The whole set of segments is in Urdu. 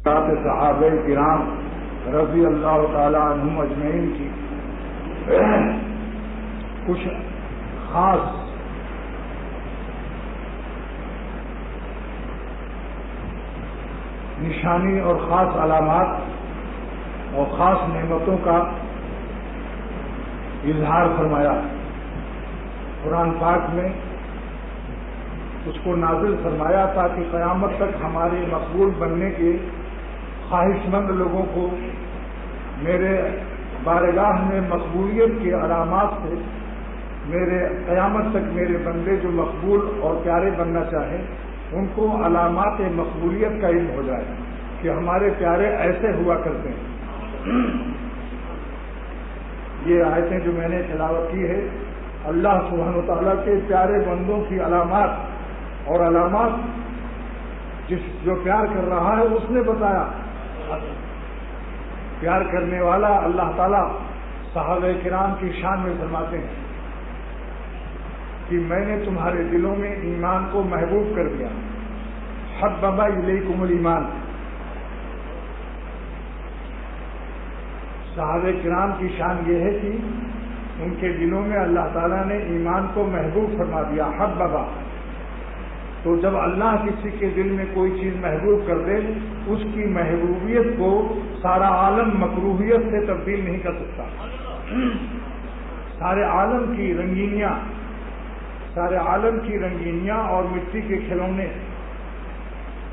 صحابہ کرام رضی اللہ تعالی عنہم اجمعین کی کچھ خاص نشانی اور خاص علامات اور خاص نعمتوں کا اظہار فرمایا. قرآن پاک میں اس کو نازل فرمایا تاکہ قیامت تک ہمارے مقبول بننے کے خواہش مند لوگوں کو میرے بارگاہ میں مقبولیت کی علامات سے میرے قیامت تک میرے بندے جو مقبول اور پیارے بننا چاہیں ان کو علامات مقبولیت کا علم ہو جائے کہ ہمارے پیارے ایسے ہوا کرتے ہیں. یہ آیتیں جو میں نے تلاوت کی ہے اللہ سبحانہ و تعالیٰ کے پیارے بندوں کی علامات اور علامات جو پیار کر رہا ہے اس نے بتایا. پیار کرنے والا اللہ تعالیٰ صحابہ کرام کی شان میں فرماتے ہیں کہ میں نے تمہارے دلوں میں ایمان کو محبوب کر دیا. حبب الیکم الایمان. صحابہ کرام کی شان یہ ہے کہ ان کے دلوں میں اللہ تعالیٰ نے ایمان کو محبوب فرما دیا. حببا تو جب اللہ کسی کے دل میں کوئی چیز محبوب کر دے اس کی محبوبیت کو سارا عالم مکروہیت سے تبدیل نہیں کر سکتا. سارے عالم کی رنگینیاں اور مٹی کے کھلونے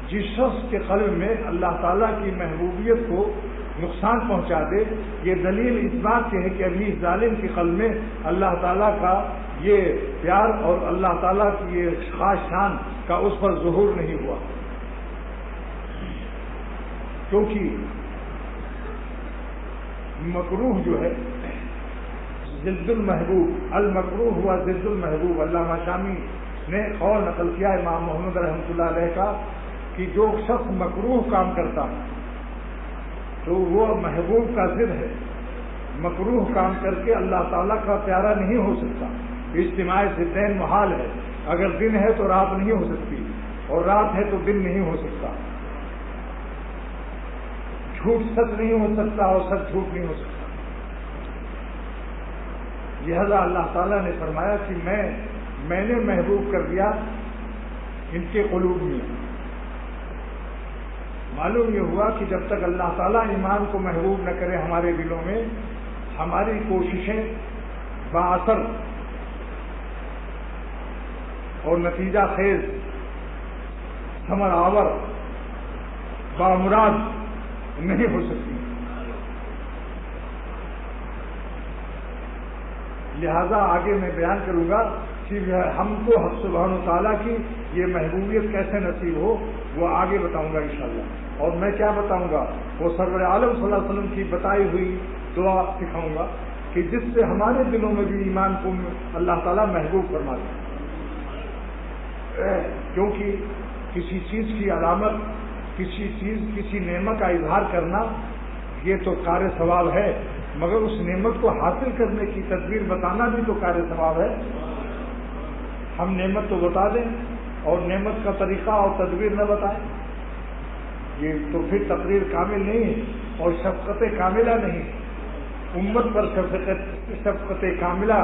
جس شخص کے قلب میں اللہ تعالیٰ کی محبوبیت کو نقصان پہنچا دے یہ دلیل اس بات کی ہے کہ ابھی ظالم کے قلب میں اللہ تعالیٰ کا یہ پیار اور اللہ تعالیٰ کی یہ خاص شان کا اس پر ظہور نہیں ہوا. کیونکہ مکروہ جو ہے ضد المحبوب، المکروہ ہوا ضد المحبوب. علامہ شامی نے قول نقل کیا امام محمد رحمۃ اللہ علیہ کا کہ جو شخص مکروہ کام کرتا ہے تو وہ محبوب کا ضد ہے. مکروہ کام کر کے اللہ تعالیٰ کا پیارا نہیں ہو سکتا. اجتماع ضدین محال ہے. اگر دن ہے تو رات نہیں ہو سکتی اور رات ہے تو دن نہیں ہو سکتا. جھوٹ سچ نہیں ہو سکتا اور سچ جھوٹ نہیں ہو سکتا. لہذا اللہ تعالیٰ نے فرمایا کہ میں نے محبوب کر دیا ان کے قلوب میں. معلوم یہ ہوا کہ جب تک اللہ تعالیٰ ایمان کو محبوب نہ کرے ہمارے دلوں میں ہماری کوششیں بااثر اور نتیجہ خیز ثمر آور بامراد نہیں ہو سکتی. لہذا آگے میں بیان کروں گا کہ ہم کو حق سبحانہ و تعالیٰ کی یہ محبوبیت کیسے نصیب ہو وہ آگے بتاؤں گا انشاءاللہ. اور میں کیا بتاؤں گا وہ سرور عالم صلی اللہ علیہ وسلم کی بتائی ہوئی دعا سکھاؤں گا کہ جس سے ہمارے دلوں میں بھی ایمان کو اللہ تعالیٰ محبوب فرما دے. کیونکہ کسی چیز کی علامت کسی نعمت کا اظہار کرنا یہ تو کار ثواب ہے مگر اس نعمت کو حاصل کرنے کی تدبیر بتانا بھی تو کار ثواب ہے. ہم نعمت تو بتا دیں اور نعمت کا طریقہ اور تدبیر نہ بتائیں یہ تو پھر تقریر کامل نہیں ہے اور شفقت کاملہ نہیں. امت پر شفقت کاملہ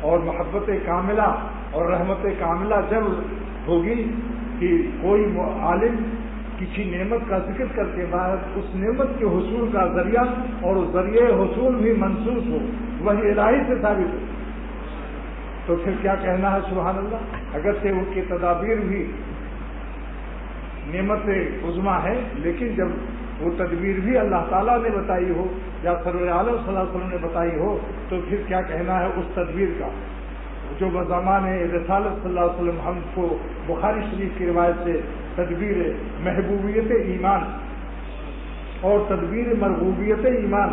اور محبت کاملہ اور رحمت کاملہ جب ہوگی کہ کوئی عالم کسی نعمت کا ذکر کر کے بعد اس نعمت کے حصول کا ذریعہ اور اس ذریعے حصول بھی منسوخ ہو وہی الہی سے ثابت ہو تو پھر کیا کہنا ہے سبحان اللہ. اگرچہ ان کی تدابیر بھی نعمت عظمیٰ ہے لیکن جب وہ تدبیر بھی اللہ تعالیٰ نے بتائی ہو یا سرور عالم صلی اللہ علیہ وسلم نے بتائی ہو تو پھر کیا کہنا ہے اس تدبیر کا جو بزمان رسالت صلی اللہ علیہ وسلم ہم کو بخاری شریف کی روایت سے تدبیر محبوبیت ایمان اور تدبیر مرغوبیت ایمان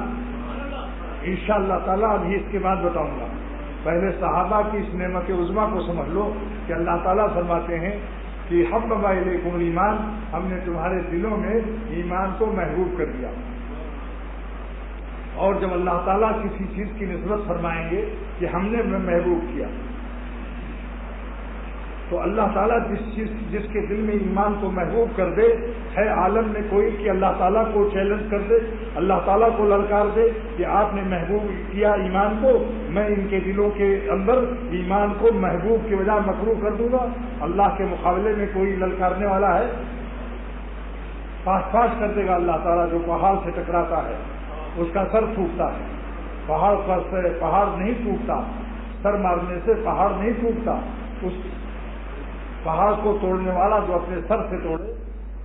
انشاءاللہ تعالیٰ ابھی اس کے بعد بتاؤں گا. پہلے صحابہ کی اس نعمت عظمیٰ کو سمجھ لو کہ اللہ تعالیٰ فرماتے ہیں کہ حبب الیکم الایمان ہم نے تمہارے دلوں میں ایمان کو محبوب کر دیا. اور جب اللہ تعالیٰ کسی چیز کی نسبت فرمائیں گے کہ ہم نے محبوب کیا تو اللہ تعالیٰ جس کے دل میں ایمان کو محبوب کر دے، ہے عالم میں کوئی کہ اللہ تعالیٰ کو چیلنج کر دے، اللہ تعالیٰ کو للکار دے کہ آپ نے محبوب کیا ایمان کو، میں ان کے دلوں کے اندر ایمان کو محبوب کے بجائے مکروہ کر دوں گا؟ اللہ کے مقابلے میں کوئی للکارنے والا ہے؟ پاس پاس کر دے گا اللہ تعالیٰ. جو پہاڑ سے ٹکراتا ہے اس کا سر ٹوٹتا ہے، پہاڑ پر سے پہاڑ نہیں ٹوٹتا، سر مارنے سے پہاڑ نہیں ٹوٹتا. اس پہاڑ کو توڑنے والا جو اپنے سر سے توڑے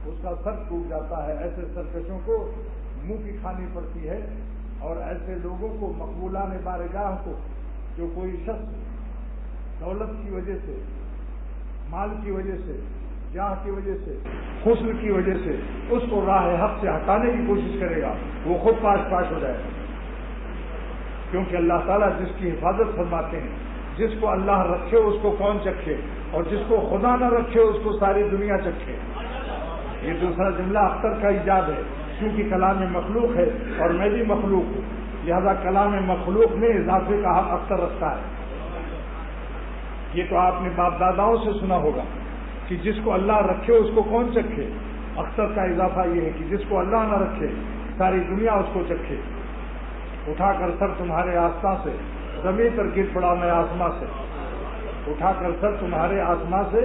اس کا سر ٹوٹ جاتا ہے. ایسے سرکشوں کو منہ کی کھانی پڑتی ہے، اور ایسے لوگوں کو مقبولان بارگاہ کو، جو کوئی شخص دولت کی وجہ سے، مال کی وجہ سے، جاہ کی وجہ سے، حسن کی وجہ سے اس کو راہ حق سے ہٹانے کی کوشش کرے گا، وہ خود پاش پاش ہو جائے گا. کیونکہ اللہ تعالیٰ جس کی حفاظت فرماتے ہیں، جس کو اللہ رکھے اس کو کون چکھے، اور جس کو خدا نہ رکھے اس کو ساری دنیا چکھے. یہ دوسرا جملہ اختر کا ایجاد ہے، کیونکہ کلام مخلوق ہے اور میں بھی مخلوق ہوں، لہذا کلام مخلوق میں اضافے کا حق اختر رکھتا ہے. یہ تو آپ نے باپ داداؤں سے سنا ہوگا کہ جس کو اللہ رکھے اس کو کون چکھے. اختر کا اضافہ یہ ہے کہ جس کو اللہ نہ رکھے ساری دنیا اس کو چکھے. اٹھا کر سر تمہارے آسمان سے زمین پر گر پڑا میں آسمان سے، اٹھا کر سر تمہارے آسمان سے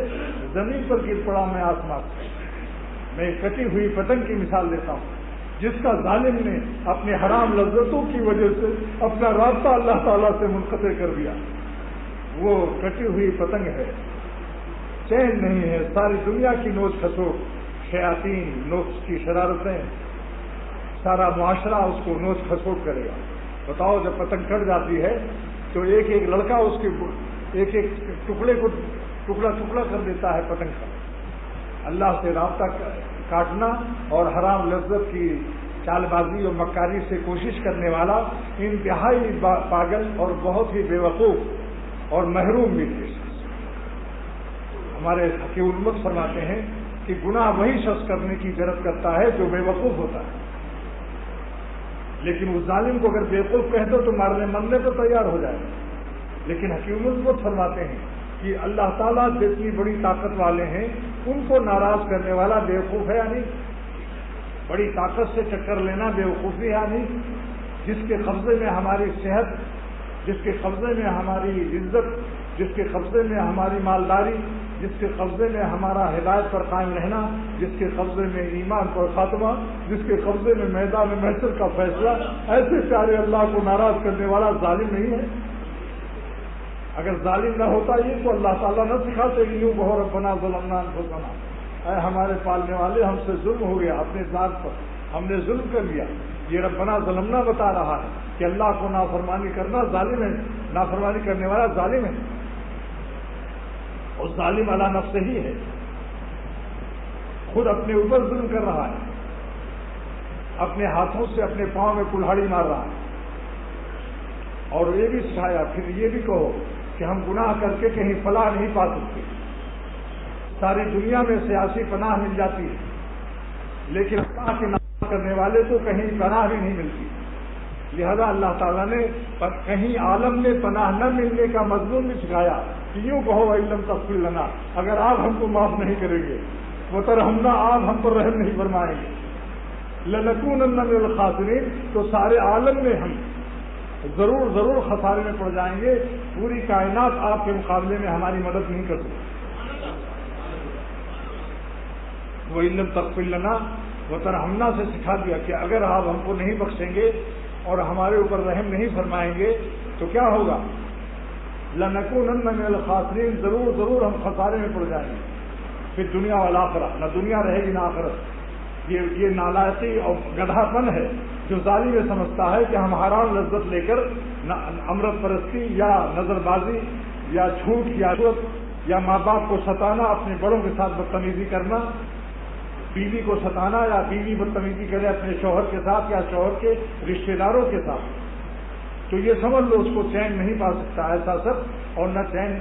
زمین پر گر پڑا میں آسمان سے. میں کٹی ہوئی پتنگ کی مثال دیتا ہوں، جس کا ظالم نے اپنے حرام لذتوں کی وجہ سے اپنا رابطہ اللہ تعالیٰ سے منقطع کر دیا، وہ کٹی ہوئی پتنگ ہے، چین نہیں ہے. ساری دنیا کی نوچ کھسوٹ، شیاطین، نفس کی شرارتیں، سارا معاشرہ اس کو نوچ کھسوٹ کرے گا. بتاؤ جب پتنگ کٹ جاتی ہے تو ایک ایک لڑکا اس کے ایک ایک ٹکڑے کو ٹکڑا ٹکڑا کر دیتا ہے پتنگ کا. اللہ سے رابطہ کاٹنا اور حرام لذت کی چال بازی اور مکاری سے کوشش کرنے والا انتہائی پاگل اور بہت ہی بے وقوف اور محروم بھی تھے. ہمارے حکیم المت فرماتے ہیں کہ گناہ وہی شخص کرنے کی جرأت کرتا ہے جو بے وقوف ہوتا ہے، لیکن اس ظالم کو اگر بے وقوف کہہ دو تو مارنے مرنے تو تیار ہو جائے. لیکن حکیم المت فرماتے ہیں کہ اللہ تعالیٰ جتنی بڑی طاقت والے ہیں ان کو ناراض کرنے والا بے وقوف ہے یا نہیں؟ بڑی طاقت سے چکر لینا بے وقوفی ہے یا نہیں؟ جس کے قبضے میں ہماری صحت، جس کے قبضے میں ہماری عزت، جس کے قبضے میں ہماری مالداری، جس کے قبضے میں ہمارا ہدایت پر قائم رہنا، جس کے قبضے میں ایمان پر خاتمہ، جس کے قبضے میں میدان محشر کا فیصلہ، ایسے پیارے اللہ کو ناراض کرنے والا ظالم نہیں ہے. اگر ظالم نہ ہوتا یہ تو اللہ تعالیٰ نہ سکھاتے کہ یوں بہو ربنا ظلمنا انفسنا، اے ہمارے پالنے والے ہم سے ظلم ہو گیا، اپنے ذات پر ہم نے ظلم کر لیا. یہ ربنا ظلمنا بتا رہا ہے کہ اللہ کو نافرمانی کرنا ظالم ہے، نافرمانی کرنے والا ظالم ہے، اور ظالم علی نفس ہی ہے، خود اپنے اوپر ظلم کر رہا ہے، اپنے ہاتھوں سے اپنے پاؤں میں کلہاڑی مار رہا ہے. اور یہ بھی سکھایا، پھر یہ بھی کہو کہ ہم گناہ کر کے کہیں فلاح نہیں پا سکتے. ساری دنیا میں سیاسی پناہ مل جاتی ہے، لیکن اللہ کے نام کرنے والے تو کہیں پناہ بھی نہیں ملتی. لہذا اللہ تعالیٰ نے کہیں عالم میں پناہ نہ ملنے کا مضمون بھی سکھایا کہ یوں کہو علم تغفر لنا، اگر آپ ہم کو معاف نہیں کریں گے، وترحمنا، آپ ہم پر رحم نہیں فرمائیں گے، لنکونن من الخاسرین، تو سارے عالم میں ہم ضرور خسارے میں پڑ جائیں گے. پوری کائنات آپ کے مقابلے میں ہماری مدد نہیں کر سکتی. وہ علم تغفر لنا وترحمنا سے سکھا دیا کہ اگر آپ ہم کو نہیں بخشیں گے اور ہمارے اوپر رحم نہیں فرمائیں گے تو کیا ہوگا؟ لنکونن من الخاسرین، ضرور ہم خسارے میں پڑ جائیں گے. پھر دنیا والآخرہ، نہ دنیا رہے گی نہ آخرت. یہ نالائقی اور گدھا پن ہے جو ظالم یہ سمجھتا ہے کہ ہم حرام لذت لے کر امرت پرستی یا نظر بازی یا جھوٹ یا یا ماں باپ کو ستانا، اپنے بڑوں کے ساتھ بدتمیزی کرنا، بیوی کو ستانا یا بیوی بدتمیزی کرے اپنے شوہر کے ساتھ یا شوہر کے رشتہ داروں کے ساتھ، تو یہ سمجھ لو اس کو چین نہیں پا سکتا ایسا سب، اور نہ چین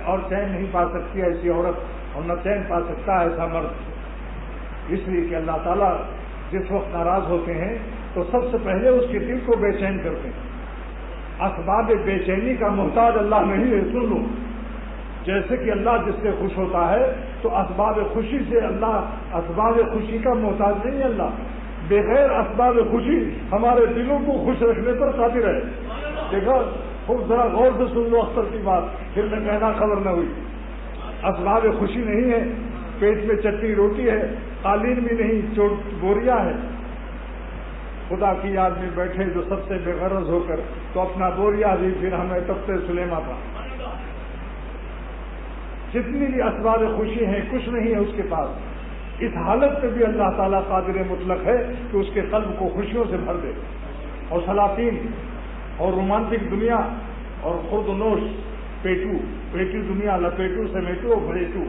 نہیں پا سکتی ایسی عورت، اور نہ چین پا سکتا ایسا مرد. اس لیے کہ اللہ تعالیٰ جس وقت ناراض ہوتے ہیں تو سب سے پہلے اس کے دل کو بے چین کرتے ہیں. اسباب بے چینی کا محتاج اللہ نہیں ہے. سن لو، جیسے کہ اللہ جس سے خوش ہوتا ہے تو اسباب خوشی سے اللہ اسباب خوشی کا محتاج نہیں ہے. اللہ بغیر اسباب خوشی ہمارے دلوں کو خوش رکھنے پر قادر ہے. دیکھا خوب ذرا غور سے سن لو اختر کی بات, پھر میں کہنا خبر نہ ہوئی. اسباب خوشی نہیں ہے, پیٹ میں چٹنی روٹی ہے, قالین بھی نہیں, بوریا ہے. خدا کی یاد میں بیٹھے جو سب سے بے غرض ہو کر تو اپنا بوریا بھی پھر ہمیں تبتے سلیما تھا. جتنی بھی اسباب خوشی ہیں کچھ نہیں ہے اس کے پاس. اس حالت میں بھی اللہ تعالیٰ قادر مطلق ہے کہ اس کے قلب کو خوشیوں سے بھر دے. اور سلاطین اور رومانٹک دنیا اور خود نوش پیٹو دنیا, لپیٹو سمیٹو اور بھریٹو,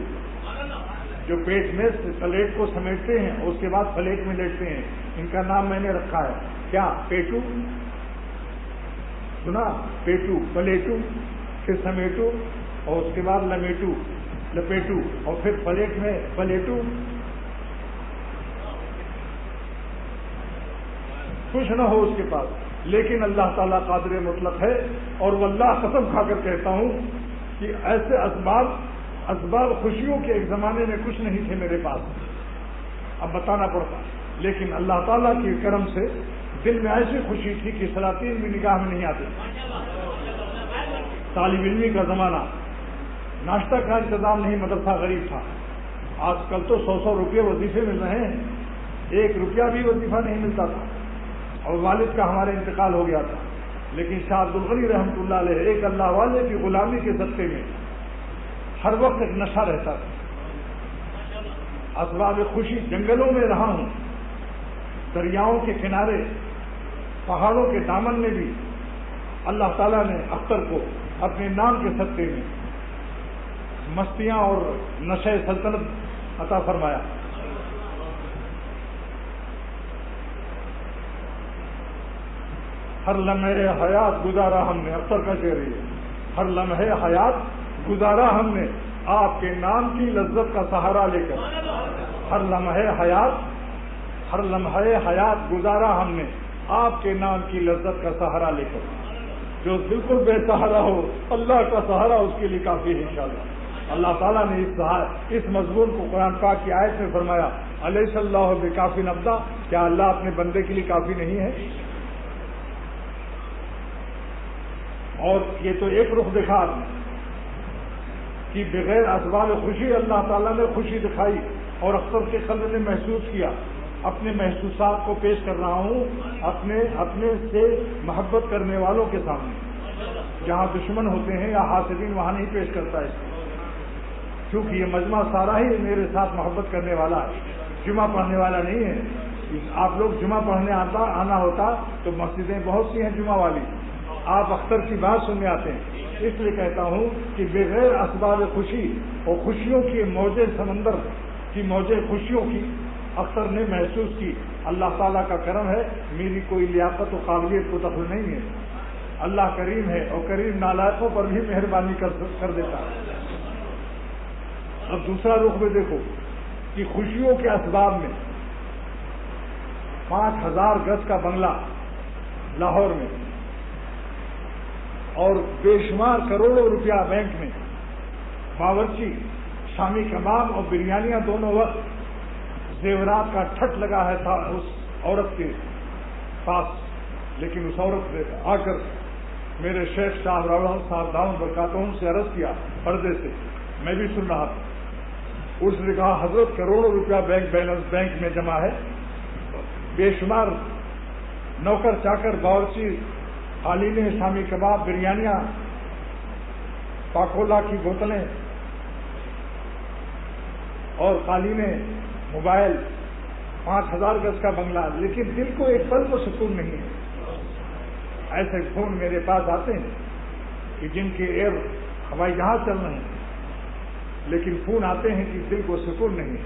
جو پیٹ میں پلیٹ کو سمیٹتے ہیں اور اس کے بعد پلیٹ میں لیٹتے ہیں, ان کا نام میں نے رکھا ہے کیا؟ پیٹو. سنا؟ پیٹو, پلیٹو, پھر سمیٹو اور اس کے بعد لپیٹو اور پھر پلیٹ میں پلیٹو. کچھ نہ ہو اس کے پاس, لیکن اللہ تعالیٰ قادر مطلق ہے. اور واللہ قسم کھا کر کہتا ہوں کہ ایسے اسباب خوشیوں کے ایک زمانے میں کچھ نہیں تھے میرے پاس, اب بتانا پڑتا, لیکن اللہ تعالیٰ کے کرم سے دل میں ایسی خوشی تھی کہ سلاطین بھی نگاہ میں نہیں آتے. طالب علمی کا زمانہ, ناشتہ کا انتظام نہیں, مدرسہ غریب تھا. آج کل تو 100 روپئے وظیفے مل رہے ہیں, 1 روپیہ بھی وظیفہ نہیں ملتا تھا. اور والد کا ہمارے انتقال ہو گیا تھا, لیکن شاہ عبد الغنی رحمۃ اللہ علیہ ایک اللہ والے کی غلامی کے صدقے میں ہر وقت ایک نشہ رہتا تھا. اسباب خوشی جنگلوں میں رہا ہوں, دریاؤں کے کنارے, پہاڑوں کے دامن میں بھی اللہ تعالیٰ نے اختر کو اپنے نام کے صدقے میں مستیاں اور نشے سلطنت عطا فرمایا. ہر لمحے حیات گزارا ہم نے, اختر کا شعر ہے, ہر لمحے حیات گزارا ہم نے آپ کے نام کی لذت کا سہارا لے کر. ہر لمحے حیات گزارا ہم نے آپ کے نام کی لذت کا سہارا لے کر. جو بالکل بے سہارا ہو اللہ کا سہارا اس کے لیے کافی ہے انشاءاللہ. اللہ تعالیٰ نے اس مضمون کو قرآن پاک کی آیت میں فرمایا, علیہ اللہ بکافٍ عبدا, کیا اللہ اپنے بندے کے لیے کافی نہیں ہے؟ اور یہ تو ایک رخ دکھا آپ نے کہ بغیر اسباب خوشی اللہ تعالیٰ نے خوشی دکھائی, اور اختر کے قلب نے محسوس کیا. اپنے محسوسات کو پیش کر رہا ہوں اپنے سے محبت کرنے والوں کے سامنے. جہاں دشمن ہوتے ہیں یا حاسدین وہاں نہیں پیش کرتا ہے, کیونکہ یہ مجمع سارا ہی میرے ساتھ محبت کرنے والا ہے, جمعہ پڑھنے والا نہیں ہے. آپ لوگ جمعہ پڑھنے آنا ہوتا تو مسجدیں بہت سی ہیں جمعہ والی, آپ اختر کی بات سننے آتے ہیں. اس لیے کہتا ہوں کہ بغیر اسباب خوشی اور خوشیوں کی موجیں سمندر کی موجیں خوشیوں کی اختر نے محسوس کی. اللہ تعالیٰ کا کرم ہے, میری کوئی لیاقت و قابلیت کو دخل نہیں ہے. اللہ کریم ہے اور کریم نالائقوں پر بھی مہربانی کر دیتا ہے. اب دوسرا رخ میں دیکھو کہ خوشیوں کے اسباب میں 5000 گز کا بنگلہ لاہور میں اور بے شمار کروڑوں روپیہ بینک میں, باورچی, شامی کباب اور بریانیاں دونوں وقت, زیورات کا ٹھٹ لگا ہے تھا اس عورت کے پاس. لیکن اس عورت نے آ کر میرے شیخ صاحب راوڑ صاحب داؤں برکاتہم سے عرض کیا پردے سے, میں بھی سن رہا تھا. اس نے کہا حضرت کروڑوں روپیہ بینک بیلنس بینک میں جمع ہے, بے شمار نوکر چاکر, باورچی, قالینیں, شامی کباب, بریانیاں, پاکولا کی بوتلیں اور قالینیں, موبائل, 5000 گز کا بنگلہ, لیکن دل کو ایک پل کو سکون نہیں ہے. ایسے فون میرے پاس آتے ہیں کہ جن کے ایئر ہوائی جہاز چل رہے ہیں, لیکن فون آتے ہیں کہ دل کو سکون نہیں ہے.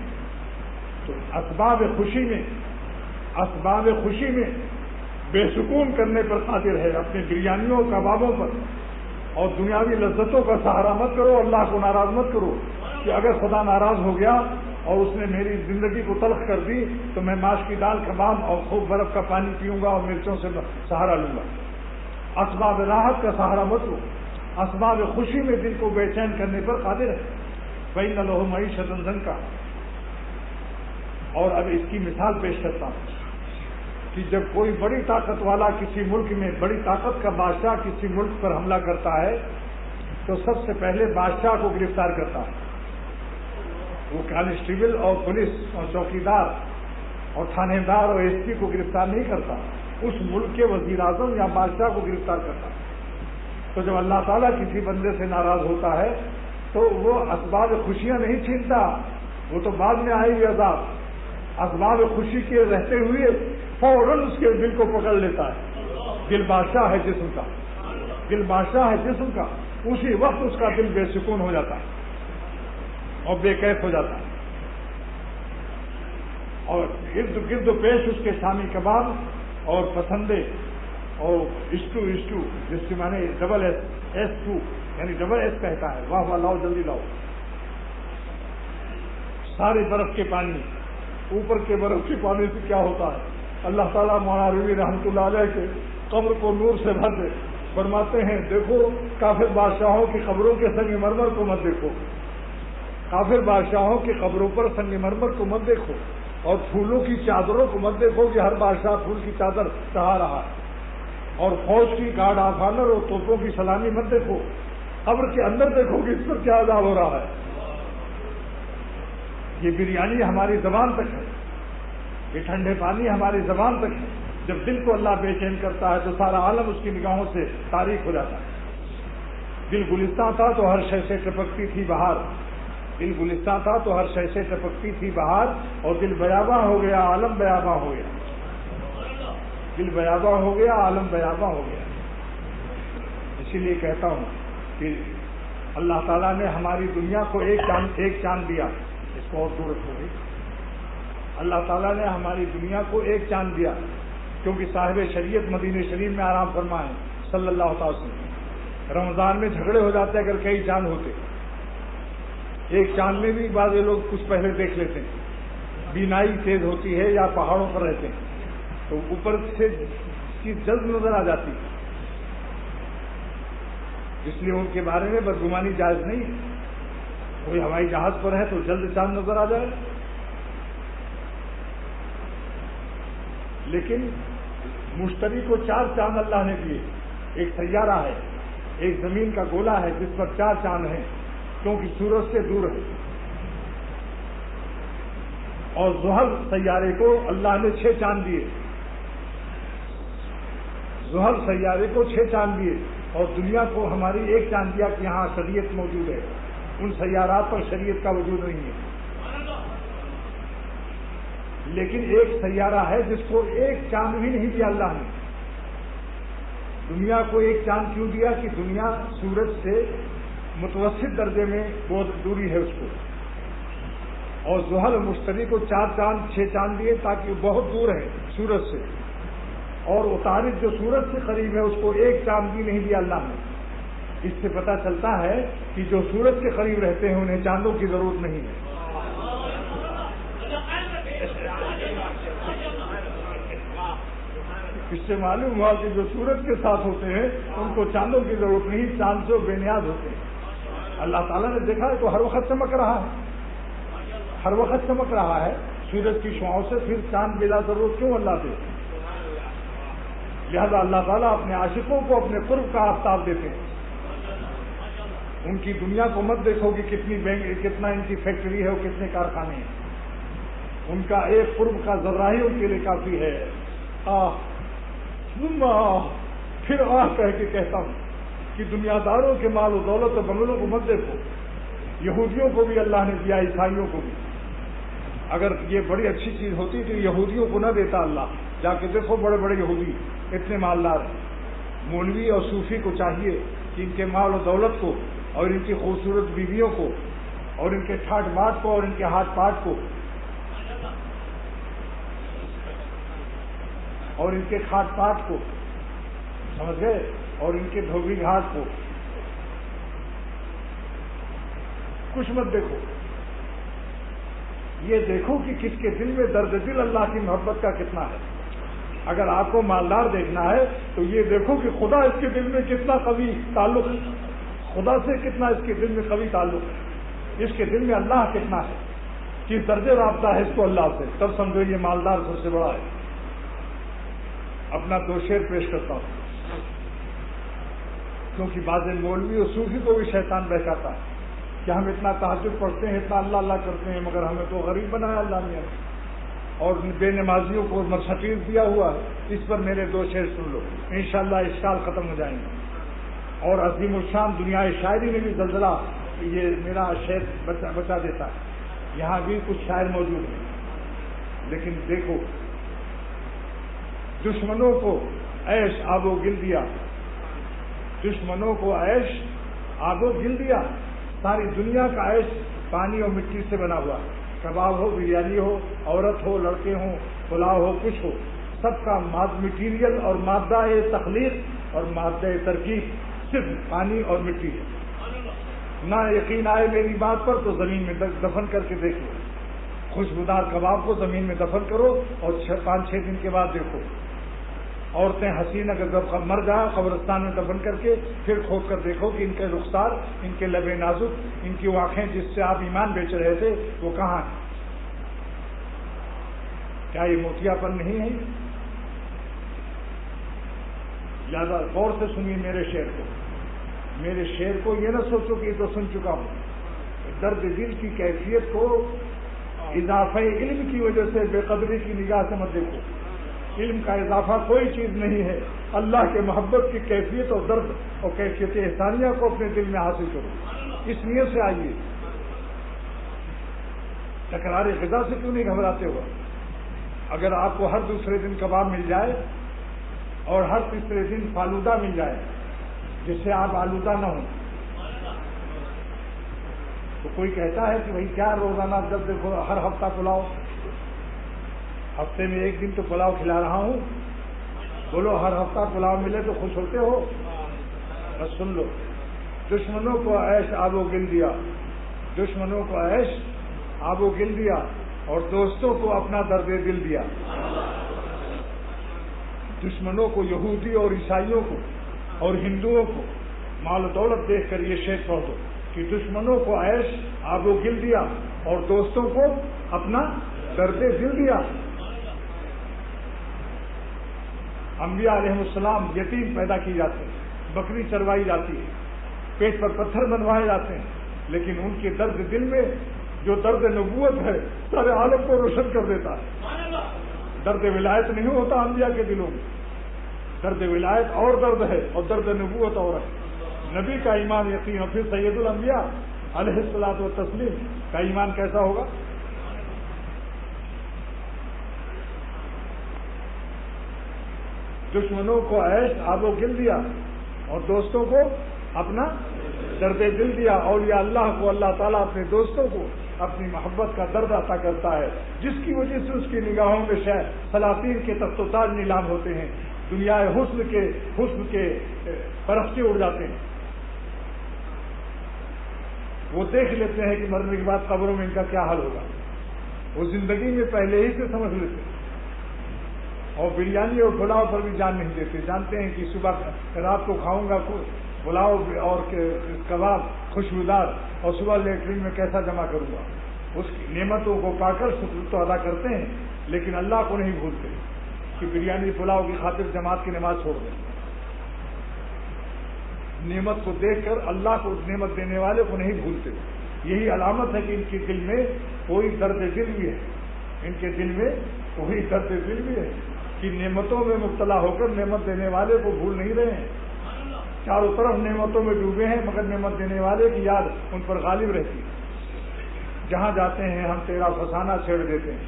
تو اسباب خوشی میں بے سکون کرنے پر قادر ہے. اپنے بریانیوں, کبابوں پر اور دنیاوی لذتوں کا سہارا مت کرو, اللہ کو ناراض مت کرو کہ اگر خدا ناراض ہو گیا اور اس نے میری زندگی کو تلخ کر دی تو میں ماش کی دال, کباب اور خوب برف کا پانی پیوں گا اور مرچوں سے سہارا لوں گا. اسباب راحت کا سہارا مت لو, اسباب خوشی میں دل کو بے چین کرنے پر قادر ہے. فإن له معیشۃ ضنکا. اور اب اس کی مثال پیش کرتا ہوں کہ جب کوئی بڑی طاقت والا کسی ملک میں, بڑی طاقت کا بادشاہ کسی ملک پر حملہ کرتا ہے تو سب سے پہلے بادشاہ کو گرفتار کرتا ہے. وہ کانسٹیبل اور پولیس اور چوکیدار اور تھانے دار اور ایس پی کو گرفتار نہیں کرتا, اس ملک کے وزیر اعظم یا بادشاہ کو گرفتار کرتا. تو جب اللہ تعالیٰ کسی بندے سے ناراض ہوتا ہے تو وہ اسباب خوشیاں نہیں چھینتا, وہ تو بعد میں آئے ہوئے عذاب. اسباب خوشی کے رہتے ہوئے فوراً اس کے دل کو پکڑ لیتا ہے. دل بادشاہ ہے جسم کا, دل بادشاہ ہے جسم کا, اسی وقت اس کا دل بے سکون ہو جاتا ہے اور بے کیف ہو جاتا ہے. اور ارد گرد پیش اس کے شامی کباب اور پسندے اور اسٹو جس کے معنی ڈبل ایس 2 یعنی ڈبل ایس کہتا ہے, واہ واہ لاؤ جلدی لاؤ. سارے برف کے پانی, اوپر کے برف کے پانی سے کیا ہوتا ہے. اللہ تعالیٰ مولانا رومی رحمۃ اللہ علیہ کے قبر کو نور سے بھر دے, فرماتے ہیں دیکھو کافر بادشاہوں کی قبروں کے سنگ مرمر کو مت دیکھو, کافر بادشاہوں کی قبروں پر سنگ مرمر کو مت دیکھو, اور پھولوں کی چادروں کو مت دیکھو کہ ہر بادشاہ پھول کی چادر چڑھا رہا ہے, اور فوج کی گارڈ آف آنر اور توپوں کی سلامی مت دیکھو. قبر کے اندر دیکھو کہ اس پر کیا عذاب ہو رہا ہے. یہ بریانی ہماری زبان تک ہے, یہ ٹھنڈے پانی ہماری زبان تک ہے. جب دل کو اللہ بے چین کرتا ہے تو سارا عالم اس کی نگاہوں سے تاریک ہو جاتا ہے. دل گلستان تھا تو ہر شے سے ٹپکتی تھی بہار, دل گلستان تھا تو ہر شے سے ٹپکتی تھی بہار, اور دل بیاباں ہو گیا عالم بیاباں ہو گیا. دل بیاباں ہو گیا عالم بیاباں ہو گیا. اسی لیے کہتا ہوں کہ اللہ تعالیٰ نے ہماری دنیا کو ایک چاند دیا. اس کو اور دور رکھو. اللہ تعالیٰ نے ہماری دنیا کو ایک چاند دیا, کیونکہ صاحب شریعت مدینہ شریف میں آرام فرمائے صلی اللہ تعالی وسلم. رمضان میں جھگڑے ہو جاتے اگر کئی چاند ہوتے. ایک چاند میں بھی بعض لوگ کچھ پہلے دیکھ لیتے ہیں, بینائی تیز ہوتی ہے یا پہاڑوں پر رہتے ہیں تو اوپر سے چیز جلد نظر آ جاتی ہے, اس لیے ان کے بارے میں بدگمانی جائز نہیں ہے. کوئی ہوائی جہاز پر ہے تو جلد چاند نظر آ جائے, لیکن مشتری کو 4 چاند اللہ نے دیے. ایک سیارہ ہے, ایک زمین کا گولا ہے جس پر 4 چاند ہیں کیونکہ سورج سے دور ہے. اور زحل سیارے کو اللہ نے 6 چاند دیے. زحل سیارے کو 6 چاند دیے, اور دنیا کو ہماری ایک چاند دیا کہ یہاں شریعت موجود ہے. ان سیارات پر شریعت کا وجود نہیں ہے. لیکن ایک سیارہ ہے جس کو ایک چاند بھی نہیں دیا اللہ نے. دنیا کو ایک چاند کیوں دیا کہ دنیا سورج سے متوسط درجے میں بہت دوری ہے اس کو, اور زحل مشتری کو 4 چاند 6 چاند دیے تاکہ وہ بہت دور ہے سورج سے, اور عطارد جو سورج سے قریب ہے اس کو ایک چاند بھی نہیں دیا اللہ نے. اس سے پتہ چلتا ہے کہ جو سورج کے قریب رہتے ہیں انہیں چاندوں کی ضرورت نہیں ہے. اس سے معلوم ہوا کہ جو سورج کے ساتھ ہوتے ہیں ان کو چاندوں کی ضرورت نہیں, چاند سے بے نیاز ہوتے ہیں. اللہ تعالیٰ نے دیکھا ہے تو ہر وقت چمک رہا ہے, ہر وقت چمک رہا ہے. سورج کی شعاؤں سے پھر چاند بلا ضرورت کیوں اللہ دے؟ لہذا اللہ تعالیٰ اپنے عاشقوں کو اپنے قرب کا آفتاب دیتے ہیں. ان کی دنیا کو مت دیکھو کہ کتنا ان کی فیکٹری ہے اور کتنے کارخانے ہیں. ان کا ایک قرب کا ذرہ ہی ان کے لیے کافی ہے. پھر کہہ کے کہتا ہوں کہ دنیا داروں کے مال و دولت و بنگلوں کو مت دیکھو. یہودیوں کو بھی اللہ نے دیا, عیسائیوں کو بھی. اگر یہ بڑی اچھی چیز ہوتی تو یہودیوں کو نہ دیتا اللہ. جا کے دیکھو بڑے بڑے یہودی اتنے مالدار ہیں. مولوی اور صوفی کو چاہیے کہ ان کے مال و دولت کو اور ان کی خوبصورت بیویوں کو اور ان کے ٹھاٹ باٹ کو اور ان کے ہاتھ پاٹ کو اور ان کے کھاٹ پاٹ کو سمجھ گئے, اور ان کے دھوبی گھاٹ کو کچھ مت دیکھو. یہ دیکھو کہ کس کے دل میں درد دل اللہ کی محبت کا کتنا ہے. اگر آپ کو مالدار دیکھنا ہے تو یہ دیکھو کہ خدا اس کے دل میں کتنا قوی تعلق ہے. خدا سے کتنا اس کے دل میں قوی تعلق ہے، اس کے دل میں اللہ کتنا ہے، کس درجے رابطہ ہے اس کو اللہ سے، تب سمجھو یہ مالدار سب سے بڑا ہے۔ اپنا 2 شعر پیش کرتا ہوں، کیونکہ بعض مولوی اور صوفی کو بھی شیطان بہکاتا ہے کہ ہم اتنا تہجد پڑھتے ہیں، اتنا اللہ اللہ کرتے ہیں، مگر ہمیں تو غریب بنایا اللہ نے، اور بے نمازیوں کو مرسٹیز دیا ہوا ہے۔ اس پر میرے 2 شعر سن لو، انشاءاللہ اشکال ختم ہو جائیں گے۔ اور عظیم الشان دنیا شاعری میں بھی زلزلہ یہ میرا شعر بچا دیتا ہے، یہاں بھی کچھ شاعر موجود ہیں، لیکن دیکھو، دشمنوں کو عیش آب و گل دیا، دشمنوں کو عیش آب و گل دیا، ساری دنیا کا عیش پانی اور مٹی سے بنا ہوا، کباب ہو، بریانی ہو، عورت ہو، لڑکے ہوں، پلاؤ ہو، کچھ ہو، سب کا مٹیریل اور مادہ تخلیق اور مادہ ترکیب صرف پانی اور مٹی ہے۔ نہ یقین آئے میری بات پر تو زمین میں دفن کر کے دیکھو، خوشبودار کباب کو زمین میں دفن کرو اور 5-6 دن کے بعد دیکھو، عورتیں حسین اگر جب مر جائے قبرستان میں دفن کر کے پھر کھود کر دیکھو کہ ان کے رخسار، ان کے لب نازک، ان کی آنکھیں جس سے آپ ایمان بیچ رہے تھے وہ کہاں ہیں؟ کیا یہ موتیا پن نہیں ہے؟ زیادہ غور سے سنیے میرے شعر کو، میرے شعر کو یہ نہ سوچو کہ یہ تو سن چکا ہوں۔ درد دل کی کیفیت کو اضافہ علم کی وجہ سے بے قدری کی نگاہ سے مت دیکھو، علم کا اضافہ کوئی چیز نہیں ہے، اللہ کے محبت کی کیفیت اور درد اور کیفیت احسانیہ کو اپنے دل میں حاصل کرو، اس نیت سے آئیے۔ تکرار غذا سے کیوں نہیں گھبراتے ہو؟ اگر آپ کو ہر دوسرے دن کباب مل جائے اور ہر تیسرے دن فالودہ مل جائے جس سے آپ آلودہ نہ ہوں، تو کوئی کہتا ہے کہ بھائی کیا روزانہ جب دیکھو ہر ہفتہ پلاؤ، ہفتے میں 1 دن تو پلاؤ کھلا رہا ہوں، بولو ہر ہفتہ پلاؤ ملے تو خوش ہوتے ہو؟ بس سن لو، دشمنوں کو عیش آب و گل دیا، دشمنوں کو عیش آب و گل دیا اور دوستوں کو اپنا درد دل دیا۔ دشمنوں کو، یہودی اور عیسائیوں کو اور ہندوؤں کو مال و دولت دیکھ کر یہ شعر پڑھ دو کہ دشمنوں کو عیش آب و گل دیا اور دوستوں کو اپنا درد دل دیا۔ انبیاء علیہ السلام یتیم پیدا کی جاتے ہیں، بکری چروائی جاتی ہے، پیٹ پر پتھر بنوائے جاتے ہیں، لیکن ان کے درد دل میں جو درد نبوت ہے سارے عالم کو روشن کر دیتا ہے۔ درد ولایت نہیں ہوتا انبیاء کے دلوں میں، درد ولایت اور درد ہے اور درد نبوت اور ہے۔ نبی کا ایمان یقین، اور پھر سید الانبیاء علیہ الصلوۃ والتسلیم کا ایمان کیسا ہوگا؟ دشمنوں کو عیش آب و گل دیا اور دوستوں کو اپنا درد دل دیا۔ اولیاء اللہ کو اللہ تعالیٰ اپنے دوستوں کو اپنی محبت کا درد عطا کرتا ہے، جس کی وجہ سے اس کی نگاہوں میں سلاطین کے تخت و تاج نیلام ہوتے ہیں، دنیا حسن کے فرشتے اڑ جاتے ہیں۔ وہ دیکھ لیتے ہیں کہ مرنے کے بعد قبروں میں ان کا کیا حال ہوگا، وہ زندگی میں پہلے ہی سے سمجھ لیتے ہیں، اور بریانی اور پلاؤ پر بھی جان نہیں دیتے، جانتے ہیں کہ صبح رات کو کھاؤں گا پلاؤ اور کباب خوشبودار اور صبح لیٹرین میں کیسا جمع کروں گا۔ اس کی نعمتوں کو پا کر شکر تو ادا کرتے ہیں، لیکن اللہ کو نہیں بھولتے کہ بریانی پلاؤ کی خاطر جماعت کی نماز چھوڑ دیں۔ نعمت کو دیکھ کر اللہ کو نعمت دینے والے کو نہیں بھولتے۔ یہی علامت ہے کہ ان کے دل میں کوئی درد دل بھی ہے، ان کے دل میں کوئی درد دل بھی ہے کہ نعمتوں میں مبتلا ہو کر نعمت دینے والے کو بھول نہیں رہے ہیں۔ چاروں طرف نعمتوں میں ڈوبے ہیں، مگر نعمت دینے والے کی یاد ان پر غالب رہتی ہے۔ جہاں جاتے ہیں ہم تیرا فسانہ چھیڑ دیتے ہیں،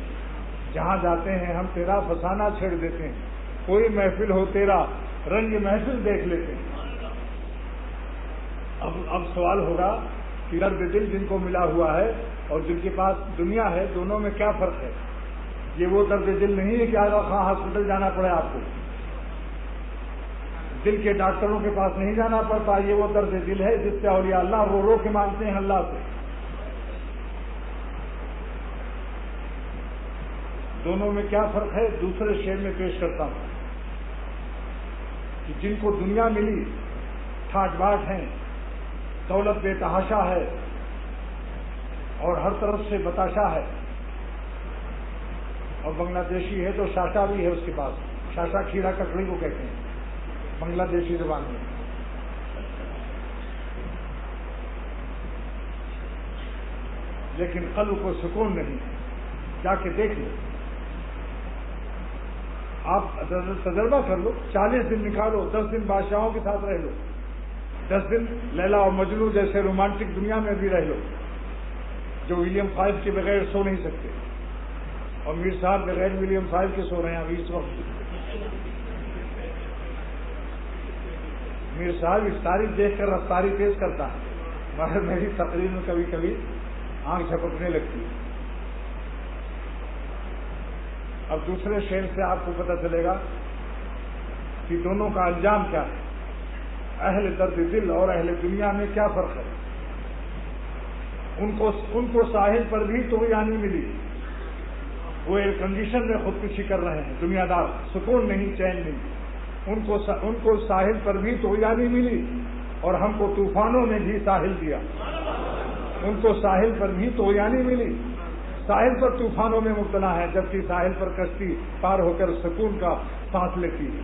جہاں جاتے ہیں ہم تیرا فسانہ چھیڑ دیتے ہیں، کوئی محفل ہو تیرا رنگ محفل دیکھ لیتے ہیں۔ اب سوال ہوگا کہ درد دل جن کو ملا ہوا ہے اور جن کے پاس دنیا ہے، دونوں میں کیا فرق ہے؟ یہ وہ درد دل نہیں ہے کہ آگا خواہ ہاسپٹل جانا پڑے آپ کو، دل کے ڈاکٹروں کے پاس نہیں جانا پڑتا، یہ وہ درد دل ہے جس سے اولیاء اللہ رو رو کے مانگتے ہیں اللہ سے۔ دونوں میں کیا فرق ہے؟ دوسرے شعر میں پیش کرتا ہوں کہ جن کو دنیا ملی ٹھاٹ باٹ ہیں، دولت بے تحاشا ہے اور ہر طرف سے بتاشا ہے، اور بنگلہ دیشی ہے تو شاشا بھی ہے اس کے پاس، شاشا کھیرا ککڑی کو کہتے ہیں بنگلہ دیشی زبان میں۔ لیکن قلب کو سکون نہیں، جا کے دیکھ لو، آپ تجربہ کر لو، 40 دن نکالو، 10 دن بادشاہوں کے ساتھ رہ لو، 10 دن لیلا اور مجنو جیسے رومانٹک دنیا میں بھی رہ لو، جو ولیم فائف کے بغیر سو نہیں سکتے، اور میر صاحب بغیر ولیم فائف کے سو رہے ہیں ابھی اس وقت۔ میر صاحب اس تاریخ دیکھ کر رفتاری تیز کرتا ہے، مگر میری تقریر میں کبھی کبھی آنکھ جھپکنے لگتی ہے۔ اب دوسرے شعر سے آپ کو پتہ چلے گا کہ دونوں کا انجام کیا ہے، اہل درد دل اور اہل دنیا میں کیا فرق ہے۔ ان کو ساحل پر بھی طغیانی ملی، وہ ایئر کنڈیشن میں خودکشی کر رہے ہیں، دنیا دار، سکون نہیں، چین نہیں۔ ان کو ساحل پر بھی طغیانی ملی اور ہم کو طوفانوں نے بھی ساحل دیا۔ ان کو ساحل پر بھی طغیانی ملی، ساحل پر طوفانوں میں مبتلا ہے، جبکہ ساحل پر کشتی پار ہو کر سکون کا سانس لیتی ہے۔